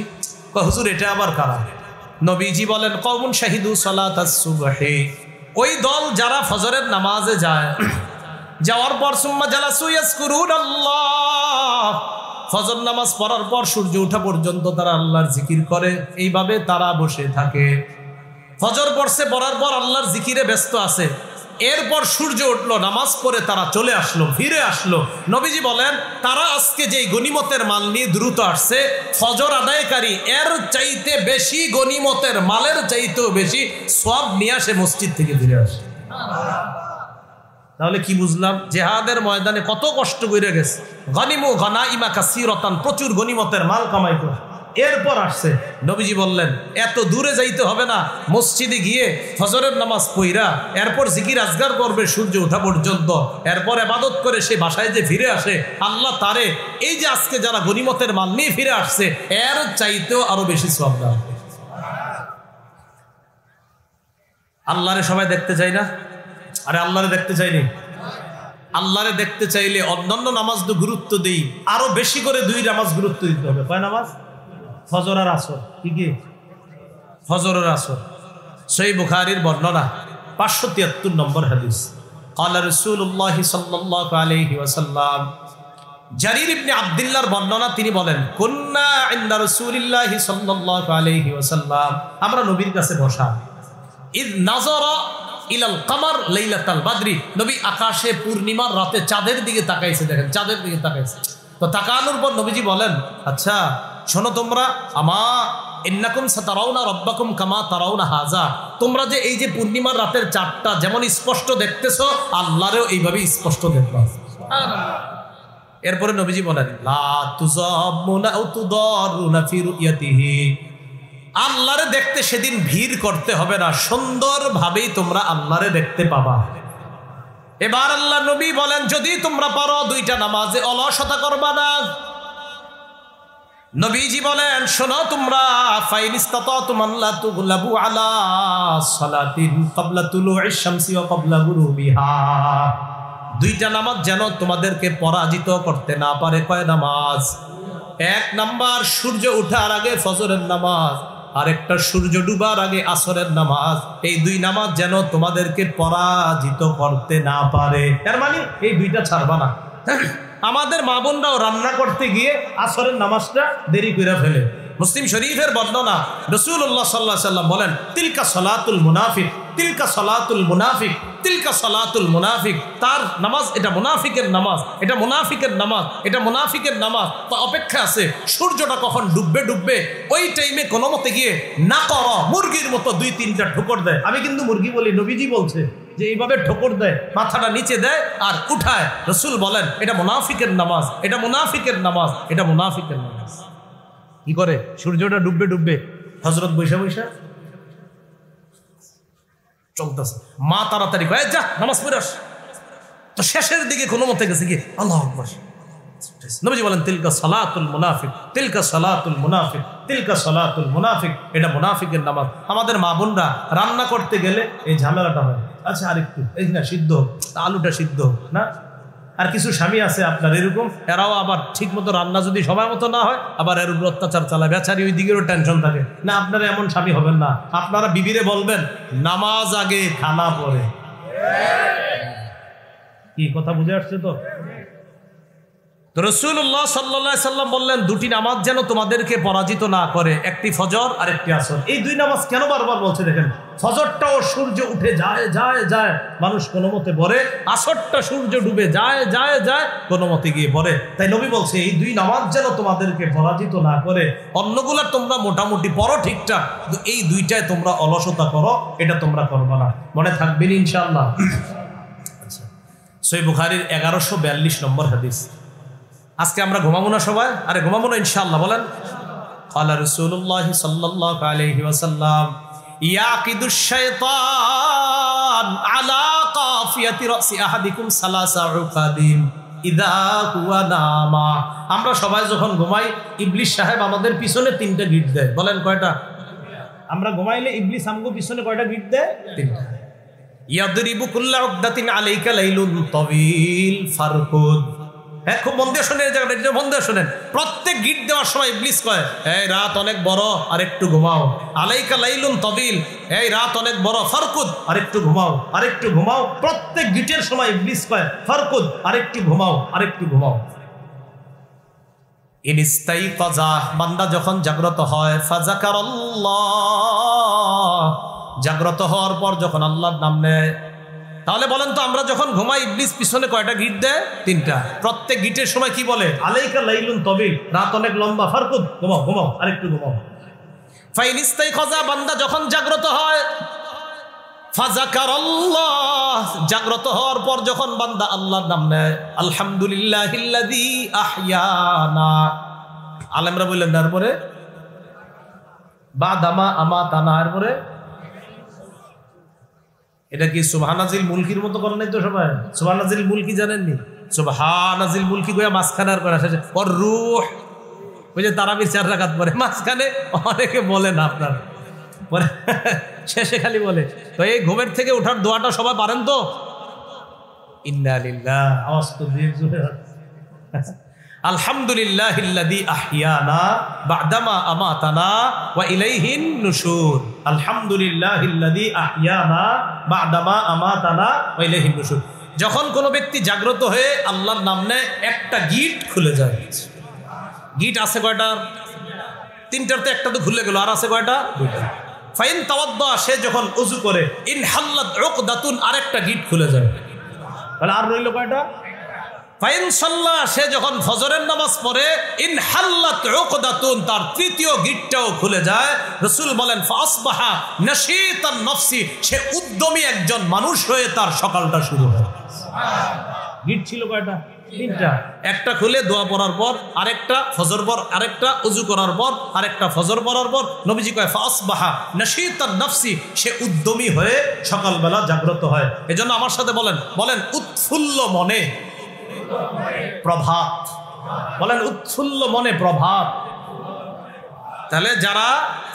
হুজুর এটা আবার কারা? নবীজি বলেন কওমুন শাহিদু সালাতাস সুবহি, ওই দল যারা ফজরের নামাজে যায়, যাওয়ার পর সুম্মা জালাসু ইয়াজকুরুনাল্লাহ, ফজর নামাজ পড়ার পর সূর্য ওঠা পর্যন্ত তারা আল্লাহর জিকির করে, এইভাবে তারা বসে থাকে। ফজর পড়ছে, পড়ার পর আল্লাহর জিকিরে ব্যস্ত আছে, এরপর সূর্য উঠলো, নামাজ পড়ে তারা চলে আসলো, ফিরে আসলো। নবীজি বলেন তারা আজকে যেই গনিমতের মাল নিয়ে দ্রুত আসছে, ফজর আদায়কারী এর চাইতে বেশি গনিমতের মালের চাইতেও বেশি সওয়াব নিয়ে আসে মসজিদ থেকে ফিরে আসে। তাহলে কি বুঝলাম? জিহাদের ময়দানে কত কষ্ট করে গেছে, গনিমু গনাইমা কাসীরাতান, প্রচুর গনিমতের মাল কামাই করে এরপর আসছে। নবীজি বললেন এত দূরে যাইতে হবে না, মসজিদে গিয়ে ফজরের নামাজ পড়া এরপর জিকির আজগার করবে সূর্য ওঠা পর্যন্ত, এরপর ইবাদত করে সে বাসায় যে ফিরে আসে, আল্লাহ তারে এই যে আজকে যারা গনিমতের মাল নিয়ে ফিরে আসছে এর চাইতেও আরো বেশি সওয়াব দাও। আল্লাহরে সবাই দেখতে চাই না? আরে আল্লাহরে দেখতে চাইনি? আল্লাহরে দেখতে চাইলে অন্যান্য নামাজ তো গুরুত্ব দেই, আরো বেশি করে দুই নামাজ গুরুত্ব দিতে হবে। কয় নামাজ? ফজর আর আসর। কি কি? ফজর আর আসর। সহিহ বুখারীর বর্ণনা 573 নম্বর হাদিস। ক্বালা রাসূলুল্লাহ সাল্লাল্লাহু আলাইহি ওয়াসাল্লাম, জারির ইবনে আব্দুল্লাহর বর্ণনা, তিনি বলেন কুন্না ইনদা রাসূলিল্লাহি সাল্লাল্লাহু আলাইহি ওয়াসাল্লাম, আমরা নবীর কাছে বসা, ইদ নাযারা ইলাল কামার লাইলাতাল বাদরি, নবী আকাশে পূর্ণিমার রাতে চাঁদের দিকে তাকাইছে। দেখেন চাঁদের দিকে তাকাইছে, তো তাকানোর পর নবীজি বলেন আচ্ছা শোনো তোমরা, আমা ইন্নাকুম সাতারাউনা রাব্বাকুম কামা তারাউনা হাযা, তোমরা যে এই যে পূর্ণিমার রাতের চাঁদটা যেমন স্পষ্ট দেখতেছো আল্লাহরেও এইভাবে স্পষ্ট দেখবা। এরপরে নবীজি বলেন লা তুযাম্মুনা আও তুদারুনা ফি রুয়াতিহি, আল্লাহরে দেখতে সেদিন ভিড় করতে হবে না, সুন্দরভাবেই তোমরা আল্লাহরে দেখতে পাবা। এবার আল্লাহ নবী বলেন যদি তোমরা পারো দুইটা নামাজে অলসতা করবা না। নবীজি বলেন শোনো তোমরা, ফাইন ইসতাতাতুম আল্লা তুগলাবু আলা সালাতিন ক্বাবলা তুলুইশ শামসি ওয়া ক্বাবলা গুরুবিহা, দুইটা নামাজ যেন তোমাদেরকে পরাজিত করতে না পারে। কয় নামাজ? এক নাম্বার সূর্য ওঠার আগে ফজরের নামাজ, আরেকটা সূর্য ডুবার আগে আসরের নামাজ। এই দুই নামাজ যেন তোমাদেরকে পরাজিত করতে না পারে। এর মানে এই দুইটা ছাড়বা না। আমাদের মা বোনরাও রান্না করতে গিয়ে আসরের নামাজটা দেরি করে ফেলে। মুসলিম শরীফের বর্ণনা, রাসূলুল্লাহ সাল্লাল্লাহু আলাইহি ওয়াসাল্লাম বলেন তিলকা সালাতুল মুনাফিক, তিলকা সালাতুল মুনাফিক, তিলকা সালাতুল মুনাফিক, তার নামাজ এটা মুনাফিকের নামাজ, এটা মুনাফিকের নামাজ, এটা মুনাফিকের নামাজ। তো অপেক্ষা আছে সূর্যটা কখন ডুববে ডুববে, ওই টাইমে কোনো মতে গিয়ে না করো মুরগির মতো দুই তিনটা ঠোকর দেয়। আমি কিন্তু মুরগি বলি, নবীজি বলছে যে এইভাবে ঠোকর দেয়, মাথাটা নিচে দেয় আর উঠায়। রাসূল বলেন এটা মুনাফিকের নামাজ, এটা মুনাফিকের নামাজ, এটা মুনাফিকের নামাজ। কি করে? সূর্যটা ডুববে ডুববে হযরত বৈশা বৈশা চলতেছে, মা তাড়াতাড়ি কয় যা নামাজ পড়ে আস। তো শেষের দিকে কোনো মতে গেছে কি আল্লাহু আকবার। নবীজি বলেন তিলকা সালাতুল মুনাফিক, তিলকা সালাতুল মুনাফিক, তিলকা সালাতুল মুনাফিক, এটা মুনাফিকের নামাজ। আমাদের মা বোনরা রান্না করতে গেলে এই ঝামেলাটা হয়, আচ্ছা আরেকটু এই না সিদ্ধ হোক, আলুটা সিদ্ধ হোক না। আর কিছু স্বামী আছে আপনার এরকম, এরাও আবার ঠিক মতো রান্না যদি সময় মতো না হয় আবার এর উপর অত্যাচার চালায়, বেচারি ওই দিকেরও টেনশন থাকে না। আপনারা এমন স্বামী হবেন না, আপনারা বিবিরে বলবেন নামাজ আগে খানা পরে। কি কথা বুঝে আসছে? তো রাসূলুল্লাহ সাল্লাল্লাহু আলাইহি সাল্লাম বললেন, দুটি নামাজ যেন তোমাদেরকে পরাজিত না করে, একটি ফজর আর একটি আসর। এই দুই নামাজ কেন বারবার বলছে দেখেন, ফজরটাও সূর্য উঠে যায় যায় যায়, মানুষ কোনো মতে পড়ে, আসরটা সূর্য ডুবে যায় যায় যায়, কোনো মতে গিয়ে পড়ে। তাই নবী বলছে এই দুই নামাজ যেন তোমাদেরকে পরাজিত না করে। অন্যগুলা তোমরা মোটামুটি পড়ো ঠিকঠাক, কিন্তু এই দুইটায় তোমরা অলসতা করো, এটা তোমরা করবে না। মনে থাকবেন ইনশাআল্লাহ। আচ্ছা, সহিহ বুখারীর 1142 নম্বর হাদিস। আজকে আমরা ঘুমাবো না সবাই? আরে ঘুমাবো না ইনশাআল্লাহ, বলেন। ক্বালা রাসূলুল্লাহ সাল্লাল্লাহু আলাইহি ওয়াসাল্লাম, ইয়াকিদুশ শাইতান আলা কাফিয়াতি রাসি আহাদিকুম সালাসা উকাদিন ইযা হুয়া নামা। আমরা সবাই যখন ঘুমাই, ইবলিস সাহেব আমাদের পিছনে 3টা গিট দেয়। বলেন কয়টা? আমরা ঘুমাইলে ইবলিস আমগো পিছনে কয়টা গিট দেয়? 3টা। ইয়াদরিবু কুল্লা উকদাতিন আলাইকা লাইলুন তাওয়িল ফারকুদ। হ্যাঁ, খুব মন দিয়ে শোনেন, এই জায়গাটা মন দিয়ে শোনেন। প্রত্যেক গিট দেওয়ার সময় ইবলিস কয়, এই রাত অনেক বড়, আর একটু ঘুমাও। আলাইকা লাইলুন তাবিল, এই রাত অনেক বড়, ফারকুদ, আর একটু ঘুমাও, আর একটু ঘুমাও। প্রত্যেক গিটের সময় ইবলিস কয় ফারকুদ, আর একটু ঘুমাও, আর একটু ঘুমাও। ইনস্তাইকাযা, বান্দা যখন জাগ্রত হয়, ফাযাকারাল্লাহ, জাগ্রত হওয়ার পর যখন আল্লাহর নাম নেয়। তাহলে বলেন তো, আমরা যখন ঘুমাই ইবলিস পিছনে কয়টা গিট দেয়? 3টা। প্রত্যেক গিটের সময় কি বলে? আলাইকা লাইলুন তাবিল, রাত অনেক লম্বা, ফারকুদ, ঘুমাও ঘুমাও, আরেকটু ঘুমাও। ফাইন ইস্তাইকাযা, বান্দা যখন জাগ্রত হয়, ফাযাকারাল্লাহ, জাগ্রত হওয়ার পর যখন বান্দা আল্লাহর নাম নেয়, আলহামদুলিল্লাহিল্লাযী আহইয়ানা। আলেমরা বললেন তারপরে বাদামা আমাতানা, এরপরে এটা কি সুবহানাজিল মুলকির মতো করে নাই তো সবাই? সুবহানাজিল মুলকি জানেননি? সুবহানাজিল মুলকি গোয়া মাঝখানে আর করা শেষে ওর রূহ, ওই যে তারাবির 4 রাকাত পরে মাঝখানে অনেকে বলে না, আপনার পরে শেষে খালি বলে। তো এই ঘুমের থেকে ওঠার দোয়াটা সবাই পারেন তো? ইন্না লিল্লাহ, আওয়াজ তো দিয়ে জোরে, আলহামদুলিল্লাহিল্লাযী আহইয়ানা বা'দামা আমাতানা ওয়া ইলাইহিন নুশুর। আলহামদুলিল্লাহিল্লাযী আহইয়ানা বা'দামা আমাতানা ওয়া ইলাইহিন নুশুর। যখন কোনো ব্যক্তি জাগ্রত হয়ে আল্লাহর নাম নেয়, একটা গিট খুলে যায়। গিট আছে কয়টা? 3টার তো একটা তো খুলে গেল, আর আছে কয়টা? 2টা। ফাইন তাওয়াদ্দা, সে যখন ওযু করে, ইনহাল্লাত উকদাতুন, আরেকটা গিট খুলে যায়। তাহলে আর রইল কয়টা? ফাইন সাল্লা, সে যখন ফজরের নামাজ পড়ে, ইনহাল্লাত উকদাতুন, তার 3য় গিটটাও খুলে যায়। রাসূল বলেন, ফাসবাহা নাশীতান নফসি, সে উদ্যমী একজন মানুষ হয়ে তার সকালটা শুরু হয়। গিট ছিল কয়টা? 3টা। একটা খুলে দোয়া পড়ার পর, আরেকটা ফজর পর, আরেকটা ওযু করার পর, আরেকটা ফজর পড়ার পর। নবীজি কয় ফাসবাহা নাশীতান নফসি, সে উদ্যমী হয়ে সকালবেলা জাগ্রত হয়। এজন্য আমার সাথে বলেন, বলেন উৎফুল্ল মনে প্রভাত। বলেন উৎফুল্ল মনে প্রভাত। তাহলে যারা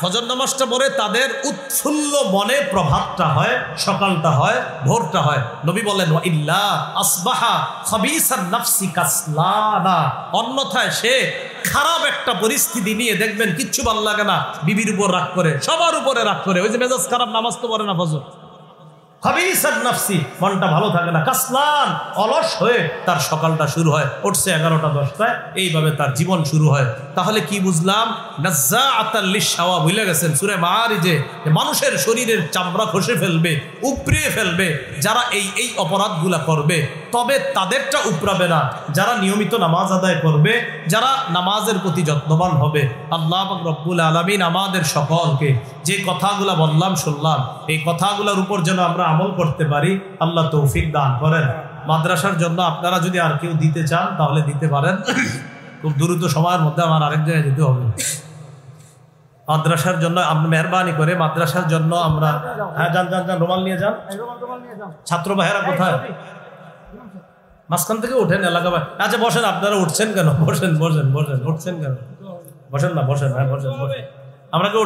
ফজর নামাজটা পড়ে, তাদের উৎফুল্ল মনে প্রভাতটা হয়, সকালটা হয়, ভোরটা হয়। নবী বলেন, ওয়া ইল্লা আসবাহা খাবিসান নাফসি কাসলানা, অন্যথায় সে খারাপ একটা পরিস্থিতি নিয়ে দেখবেন কিচ্ছু ভালো লাগে না, বিবির উপর রাগ করে, সবার উপরে রাগ করে, ওই যে মেজাজ খারাপ, নামাজ তো পড়ে না ফজর। খাবিসান নাফসি, মনটা ভালো থাকে না, কাসলান, অলস হয়ে তার সকালটা শুরু হয়। উঠছে 11টা 10টায়, এইভাবে তার জীবন শুরু হয়। তাহলে কি বুঝলাম? নাজ্জাআতাল লিশাওয়া, ভুলে গেছেন সূরা মাআরিজে, মানুষের শরীরের চামড়া খসে ফেলবে, উপড়িয়ে ফেলবে যারা এই অপরাধগুলা করবে। তবে তাদেরটা উপড়াবে না যারা নিয়মিত নামাজ আদায় করবে, যারা নামাজের প্রতি যত্নবান হবে। আল্লাহ পাক রব্বুল আলামিন আমাদের সকলকে যে কথাগুলা বললাম শুনলাম, এই কথাগুলোর উপর যেন আমরা আমল করতে পারি, আল্লাহ তৌফিক দান করেন। মাদ্রাসার জন্য আপনারা যদি আর কেউ দিতে চান তাহলে দিতে পারেন। খুব দ্রুত সময়ের মধ্যে আমার আরেক জায়গায় যেতে হবে। মাদ্রাসার জন্য আমরা মেহরবানি করে, মাদ্রাসার জন্য আমরা, হ্যাঁ যান যান যান, রুমাল নিয়ে যান। ছাত্র ভাইয়েরা কোথায়? মাঝখান থেকে উঠেন এলাকা ভাই। আচ্ছা বসেন, আপনারা উঠছেন কেন? বসেন বসেন বসেন, উঠছেন কেন? বসেন না, বসেন, হ্যাঁ বসেন বসেন। আমরা কেউ